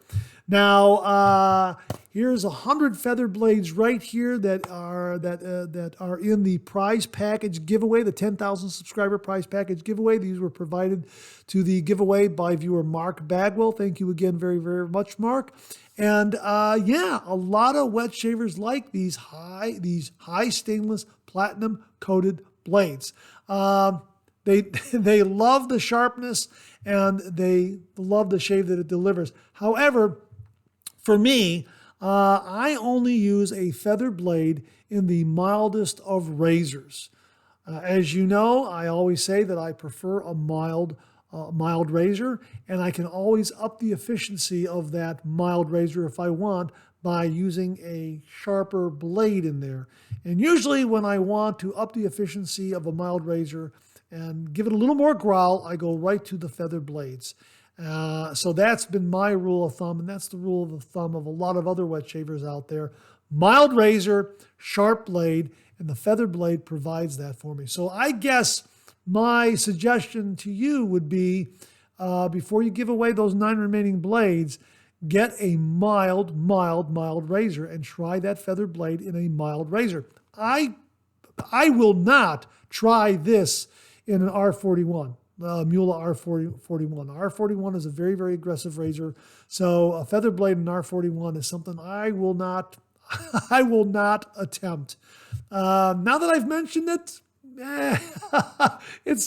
Now, here's 100 feather blades right here that are in the prize package giveaway, the 10,000 subscriber prize package giveaway. These were provided to the giveaway by viewer Mark Bagwell. Thank you again very, very much, Mark. And a lot of wet shavers like these high stainless platinum coated blades. They love the sharpness and they love the shave that it delivers. However, for me, I only use a feather blade in the mildest of razors. As you know, I always say that I prefer a mild razor, and I can always up the efficiency of that mild razor if I want by using a sharper blade in there. And usually when I want to up the efficiency of a mild razor and give it a little more growl, I go right to the feather blades. So that's been my rule of thumb, and that's the rule of thumb of a lot of other wet shavers out there. Mild razor, sharp blade, and the feather blade provides that for me. So I guess my suggestion to you would be, before you give away those 9 remaining blades, get a mild razor and try that feather blade in a mild razor. I will not try this in an R41. Mula R41. R41 is a very, very aggressive razor. So a feather blade in R41 is something I will not attempt. Now that I've mentioned it,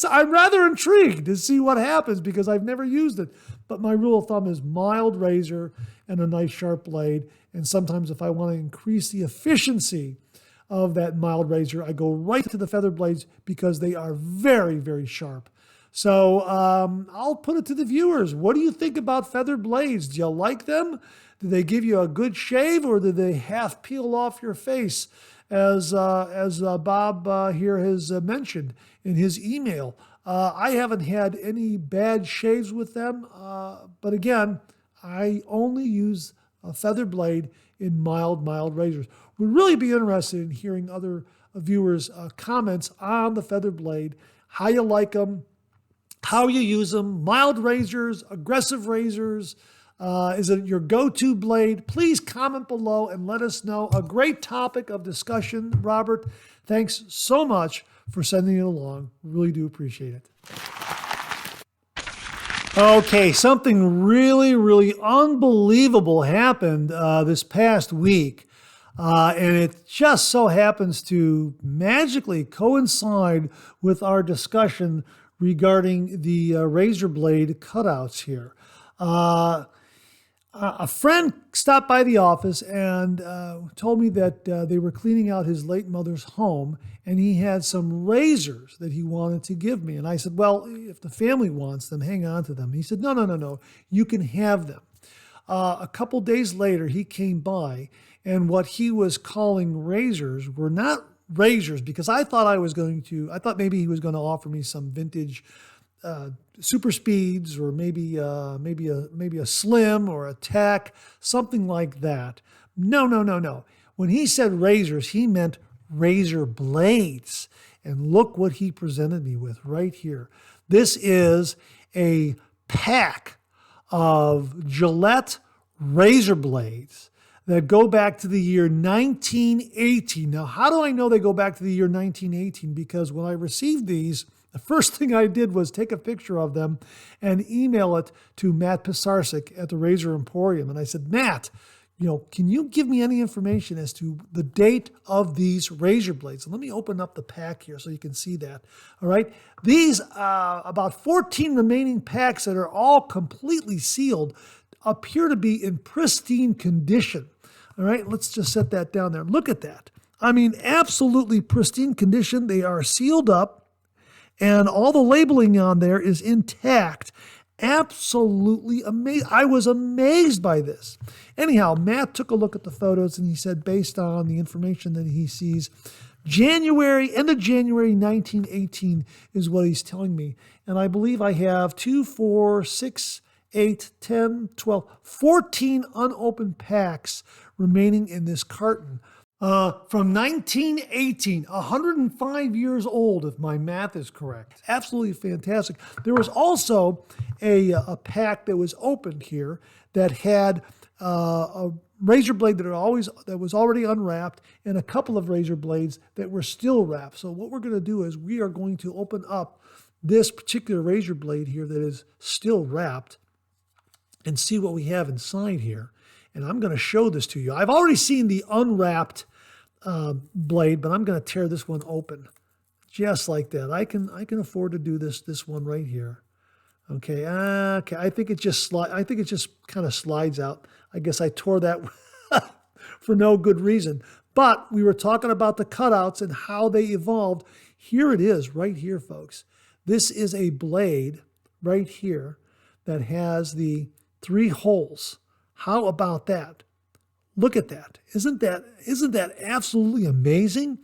I'm rather intrigued to see what happens because I've never used it. But my rule of thumb is mild razor and a nice sharp blade. And sometimes if I want to increase the efficiency of that mild razor, I go right to the feather blades because they are very, very sharp. So I'll put it to the viewers. What do you think about feather blades? Do you like them? Do they give you a good shave, or do they half peel off your face, as Bob here has mentioned in his email? I haven't had any bad shaves with them, but again, I only use a feather blade in mild razors. Would really be interested in hearing other viewers' comments on the feather blade, how you like them, how you use them, mild razors, aggressive razors. Is it your go-to blade? Please comment below and let us know. A great topic of discussion, Robert. Thanks so much for sending it along. Really do appreciate it. Okay, something really, really unbelievable happened this past week. And it just so happens to magically coincide with our discussion regarding the razor blade cutouts here. A friend stopped by the office and told me that they were cleaning out his late mother's home, and he had some razors that he wanted to give me. And I said, well, if the family wants them, hang on to them. He said, no, you can have them. A couple days later, he came by, and what he was calling razors were not razors, because I thought maybe he was going to offer me some vintage super speeds, or maybe a slim or a tech, something like that. No. When he said razors, he meant razor blades. And look what he presented me with right here. This is a pack of Gillette razor blades that go back to the year 1918. Now, how do I know they go back to the year 1918? Because when I received these, the first thing I did was take a picture of them and email it to Matt Pisarcik at the Razor Emporium. And I said, Matt, can you give me any information as to the date of these razor blades? And let me open up the pack here so you can see that. All right. These about 14 remaining packs that are all completely sealed appear to be in pristine condition. All right. Let's just set that down there. Look at that. I mean, absolutely pristine condition. They are sealed up, and all the labeling on there is intact. Absolutely amazing. I was amazed by this. Anyhow, Matt took a look at the photos, and he said, based on the information that he sees, end of January 1918 is what he's telling me. And I believe I have 2, 4, 6, 8, 10, 12, 14 unopened packs remaining in this carton. From 1918, 105 years old, if my math is correct. Absolutely fantastic. There was also a pack that was opened here that had a razor blade that was already unwrapped, and a couple of razor blades that were still wrapped. So what we're going to do is we are going to open up this particular razor blade here that is still wrapped and see what we have inside here. And I'm going to show this to you. I've already seen the unwrapped blade, but I'm going to tear this one open just like that. I can afford to do this one right here. Okay. I think it just kind of slides out. I guess I tore that for no good reason. But we were talking about the cutouts and how they evolved. Here it is right here, folks. This is a blade right here that has the 3 holes. How about that? Look at that. Isn't that absolutely amazing?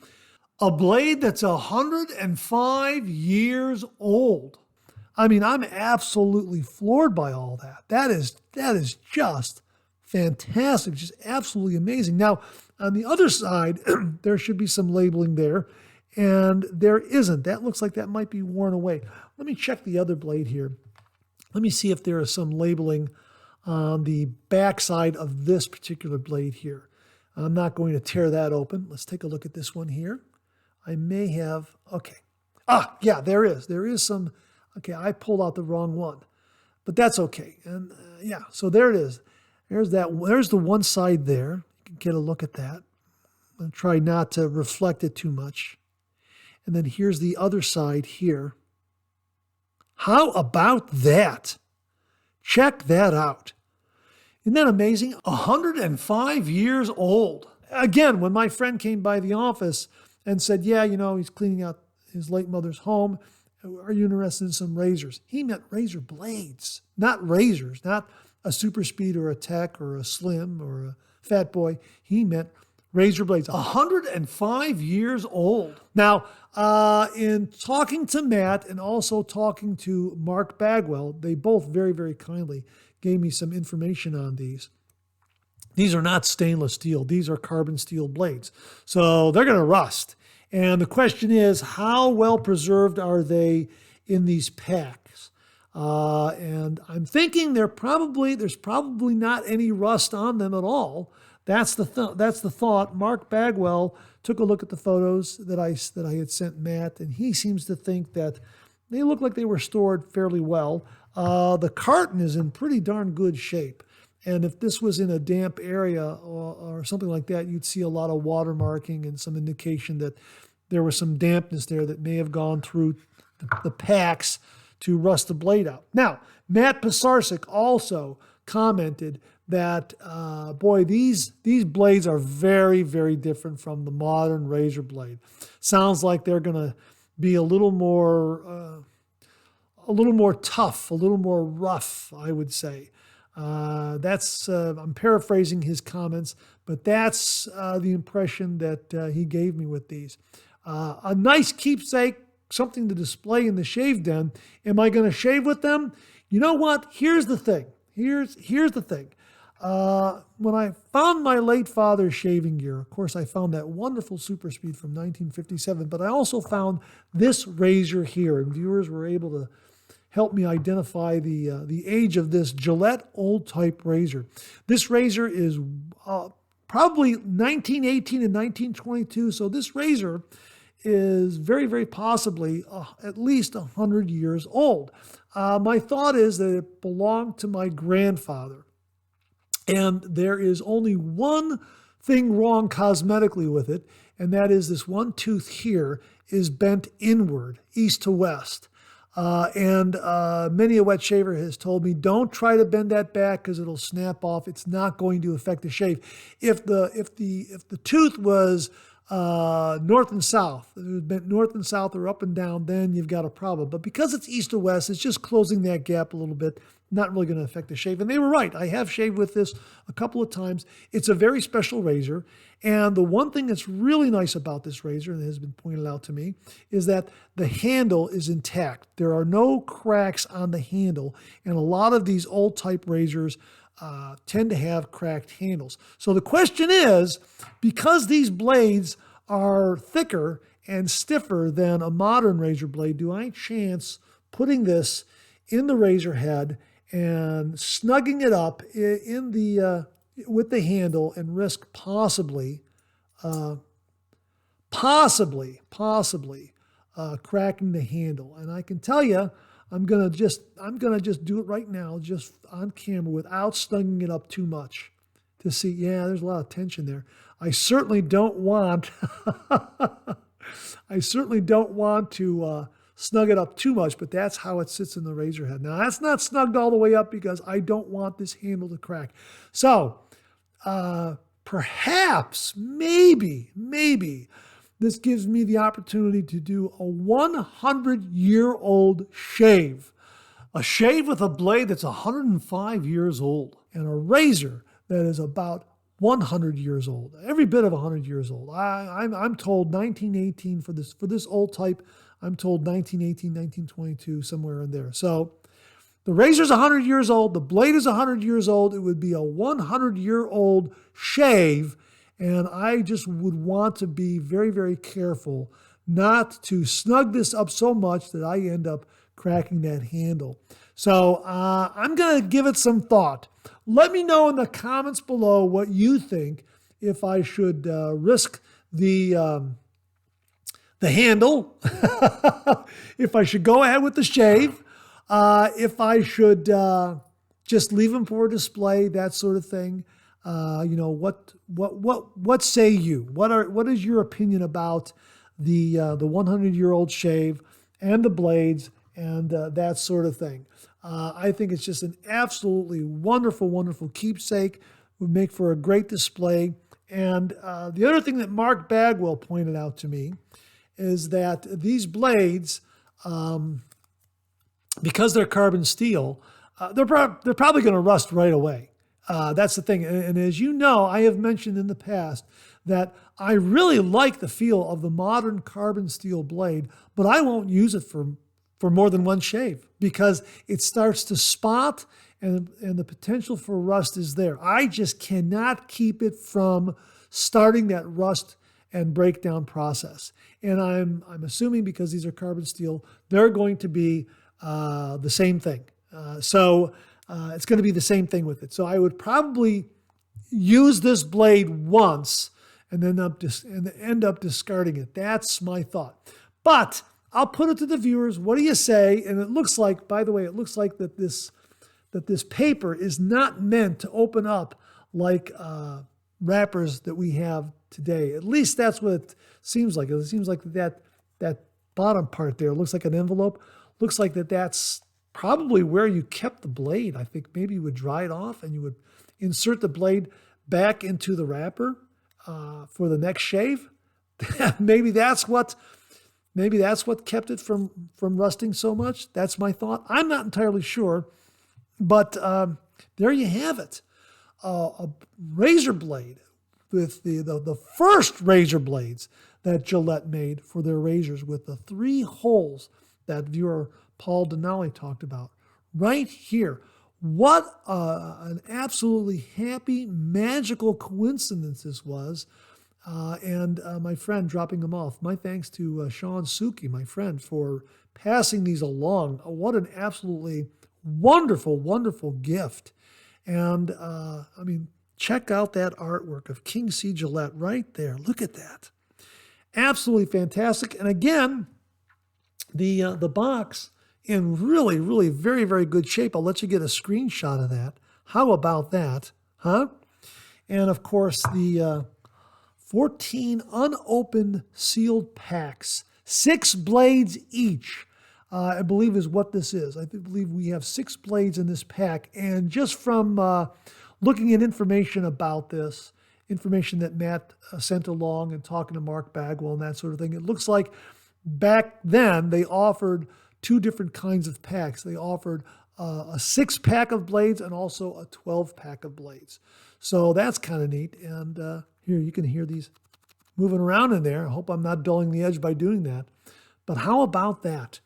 A blade that's 105 years old. I mean, I'm absolutely floored by all that. That is just fantastic, just absolutely amazing. Now, on the other side, there should be some labeling there, and there isn't. That looks like that might be worn away. Let me check the other blade here. Let me see if there is some labeling on the backside of this particular blade here. I'm not going to tear that open. Let's take a look at this one here. I may have, okay. Yeah, there is. There is some, okay, I pulled out the wrong one, but that's okay. And yeah, so there it is. There's the one side there. You can get a look at that. I'm going to try not to reflect it too much. And then here's the other side here. How about that? Check that out. Isn't that amazing? 105 years old. Again, when my friend came by the office and said, yeah, he's cleaning out his late mother's home. Are you interested in some razors? He meant razor blades, not razors, not a super speed or a tech or a slim or a fat boy. He meant razor blades. 105 years old. Now, in talking to Matt and also talking to Mark Bagwell, they both very, very kindly gave me some information on these. These are not stainless steel. These are carbon steel blades. So they're going to rust. And the question is, how well preserved are they in these packs? And I'm thinking there's probably not any rust on them at all. That's the thought. Mark Bagwell took a look at the photos that I had sent Matt, and he seems to think that they look like they were stored fairly well. The carton is in pretty darn good shape. And if this was in a damp area or something like that, you'd see a lot of water marking and some indication that there was some dampness there that may have gone through the packs to rust the blade out. Now, Matt Pisarcik also commented that, boy, these blades are very, very different from the modern razor blade. Sounds like they're going to be a little more tough, a little more rough, I would say. I'm paraphrasing his comments, but that's the impression that he gave me with these. A nice keepsake, something to display in the shave den. Am I going to shave with them? You know what? Here's the thing. Here's the thing. When I found my late father's shaving gear, of course, I found that wonderful Super Speed from 1957, but I also found this razor here, and viewers were able to help me identify the age of this Gillette old type razor. This razor is probably 1918 and 1922, so this razor is very, very possibly at least 100 years old. My thought is that it belonged to my grandfather. And there is only one thing wrong cosmetically with it, and that is this one tooth here is bent inward, east to west. And many a wet shaver has told me, don't try to bend that back because it'll snap off. It's not going to affect the shave. If the tooth was north and south, if it was bent north and south or up and down, then you've got a problem. But because it's east to west, it's just closing that gap a little bit. Not really going to affect the shave. And they were right. I have shaved with this a couple of times. It's a very special razor. And the one thing that's really nice about this razor, and has been pointed out to me, is that the handle is intact. There are no cracks on the handle. And a lot of these old type razors tend to have cracked handles. So the question is, because these blades are thicker and stiffer than a modern razor blade, do I chance putting this in the razor head and snugging it up in the with the handle and risk possibly cracking the handle? And I can tell you, I'm gonna just do it right now, just on camera, without snugging it up too much, to see. Yeah, there's a lot of tension there. I certainly don't want to snug it up too much, but that's how it sits in the razor head. Now, that's not snugged all the way up because I don't want this handle to crack. So perhaps, maybe, this gives me the opportunity to do a 100-year-old shave. A shave with a blade that's 105 years old, and a razor that is about 100 years old, every bit of 100 years old. I'm told 1918 for this old type. I'm told 1918, 1922, somewhere in there. So the razor's 100 years old. The blade is 100 years old. It would be a 100-year-old shave. And I just would want to be very, very careful not to snug this up so much that I end up cracking that handle. So I'm going to give it some thought. Let me know in the comments below what you think, if I should risk the handle, if I should go ahead with the shave, if I should just leave them for display, that sort of thing. What say you? What is your opinion about the 100-year-old shave and the blades and that sort of thing? I think it's just an absolutely wonderful, wonderful keepsake. Would make for a great display. And the other thing that Mark Bagwell pointed out to me is that these blades, because they're carbon steel, they're probably going to rust right away. That's the thing. And as you know, I have mentioned in the past that I really like the feel of the modern carbon steel blade, but I won't use it for more than one shave because it starts to spot and the potential for rust is there. I just cannot keep it from starting that rust and breakdown process. And I'm assuming because these are carbon steel, they're going to be the same thing. So it's going to be the same thing with it. So I would probably use this blade once and then end up discarding it. That's my thought. But I'll put it to the viewers. What do you say? And it looks like, by the way, that this paper is not meant to open up like wrappers that we have today. At least that's what it seems like. It seems like that bottom part there looks like an envelope. Looks like that's probably where you kept the blade. I think maybe you would dry it off and you would insert the blade back into the wrapper for the next shave. maybe that's what kept it from rusting so much. That's my thought. I'm not entirely sure, but there you have it. A razor blade with the first razor blades that Gillette made for their razors with the 3 holes that viewer Paul Denali talked about right here. What an absolutely happy, magical coincidence this was. And my friend dropping them off. My thanks to Sean Suki, my friend, for passing these along. What an absolutely wonderful, wonderful gift. And check out that artwork of King C. Gillette right there. Look at that. Absolutely fantastic. And again, the box in really, really very, very good shape. I'll let you get a screenshot of that. How about that, huh? And of course, the 14 unopened sealed packs, 6 blades each, I believe is what this is. I believe we have 6 blades in this pack. And just from looking at information about this, information that Matt sent along and talking to Mark Bagwell and that sort of thing, it looks like back then they offered 2 different kinds of packs. They offered a 6-pack of blades and also a 12-pack of blades. So that's kind of neat. And here, you can hear these moving around in there. I hope I'm not dulling the edge by doing that. But how about that?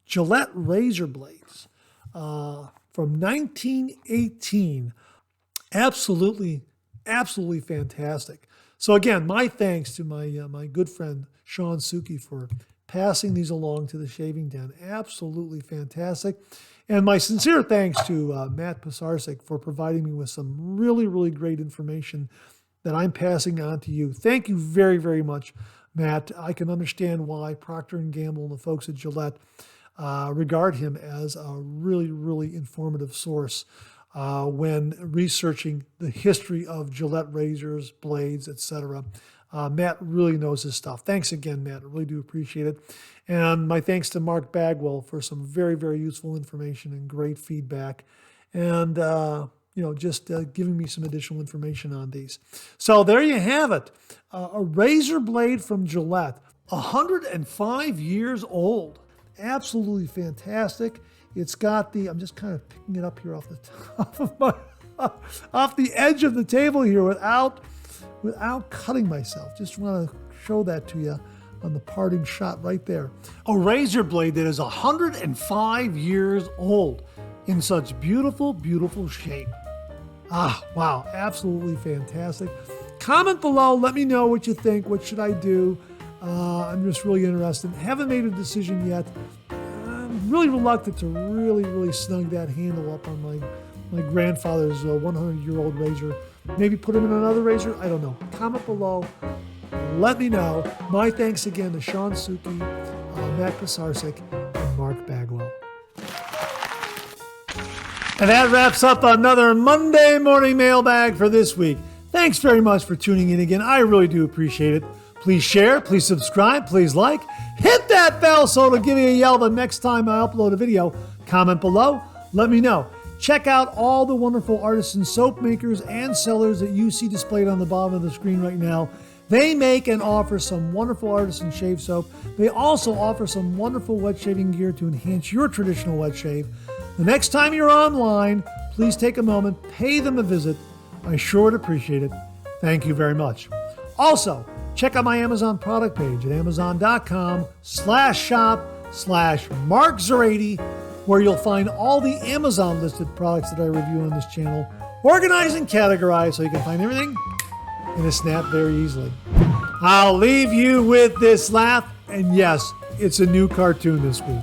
Gillette razor blades from 1918. Absolutely fantastic. So again, my thanks to my good friend Sean Suki for passing these along to the Shaving Den. Absolutely fantastic. And my sincere thanks to Matt Pasarczyk for providing me with some really, really great information that I'm passing on to you. Thank you very, very much, Matt. I can understand why Procter & Gamble and the folks at Gillette regard him as a really, really informative source when researching the history of Gillette razors, blades, etc. Matt really knows his stuff. Thanks again, Matt. I really do appreciate it. And my thanks to Mark Bagwell for some very, very useful information and great feedback. And, just giving me some additional information on these. So there you have it. A razor blade from Gillette, 105 years old. Absolutely fantastic. It's got I'm just kind of picking it up here off the top of off the edge of the table here without cutting myself. Just want to show that to you on the parting shot right there. A razor blade that is 105 years old in such beautiful, beautiful shape. Wow, absolutely fantastic. Comment below, let me know what you think. What should I do? I'm just really interested. Haven't made a decision yet. I'm really reluctant to really snug that handle up on my grandfather's 100-year-old razor. Maybe put him in another razor. I don't know. Comment below. Let me know. My thanks again to Sean Suki, Matt Pasarczyk, and Mark Bagwell. And that wraps up another Monday Morning Mailbag for this week. Thanks very much for tuning in again. I really do appreciate it. Please share, please subscribe, please like. Hit that bell so it'll give me a yell the next time I upload a video. Comment below. Let me know. Check out all the wonderful artisan soap makers and sellers that you see displayed on the bottom of the screen right now. They make and offer some wonderful artisan shave soap. They also offer some wonderful wet shaving gear to enhance your traditional wet shave. The next time you're online, please take a moment, pay them a visit. I sure would appreciate it. Thank you very much. Also, check out my Amazon product page at amazon.com/shop/MarkZerati, where you'll find all the Amazon listed products that I review on this channel, organized and categorized so you can find everything in a snap very easily. I'll leave you with this laugh, and yes, it's a new cartoon this week.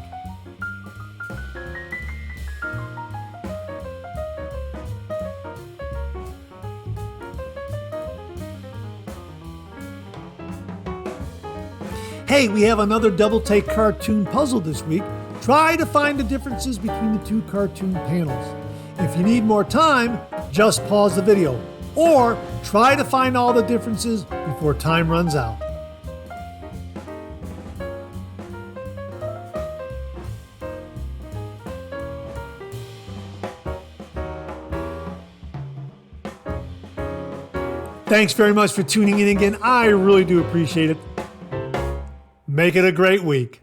Hey, we have another double take cartoon puzzle this week. Try to find the differences between the 2 cartoon panels. If you need more time, just pause the video, or try to find all the differences before time runs out. Thanks very much for tuning in again. I really do appreciate it. Make it a great week.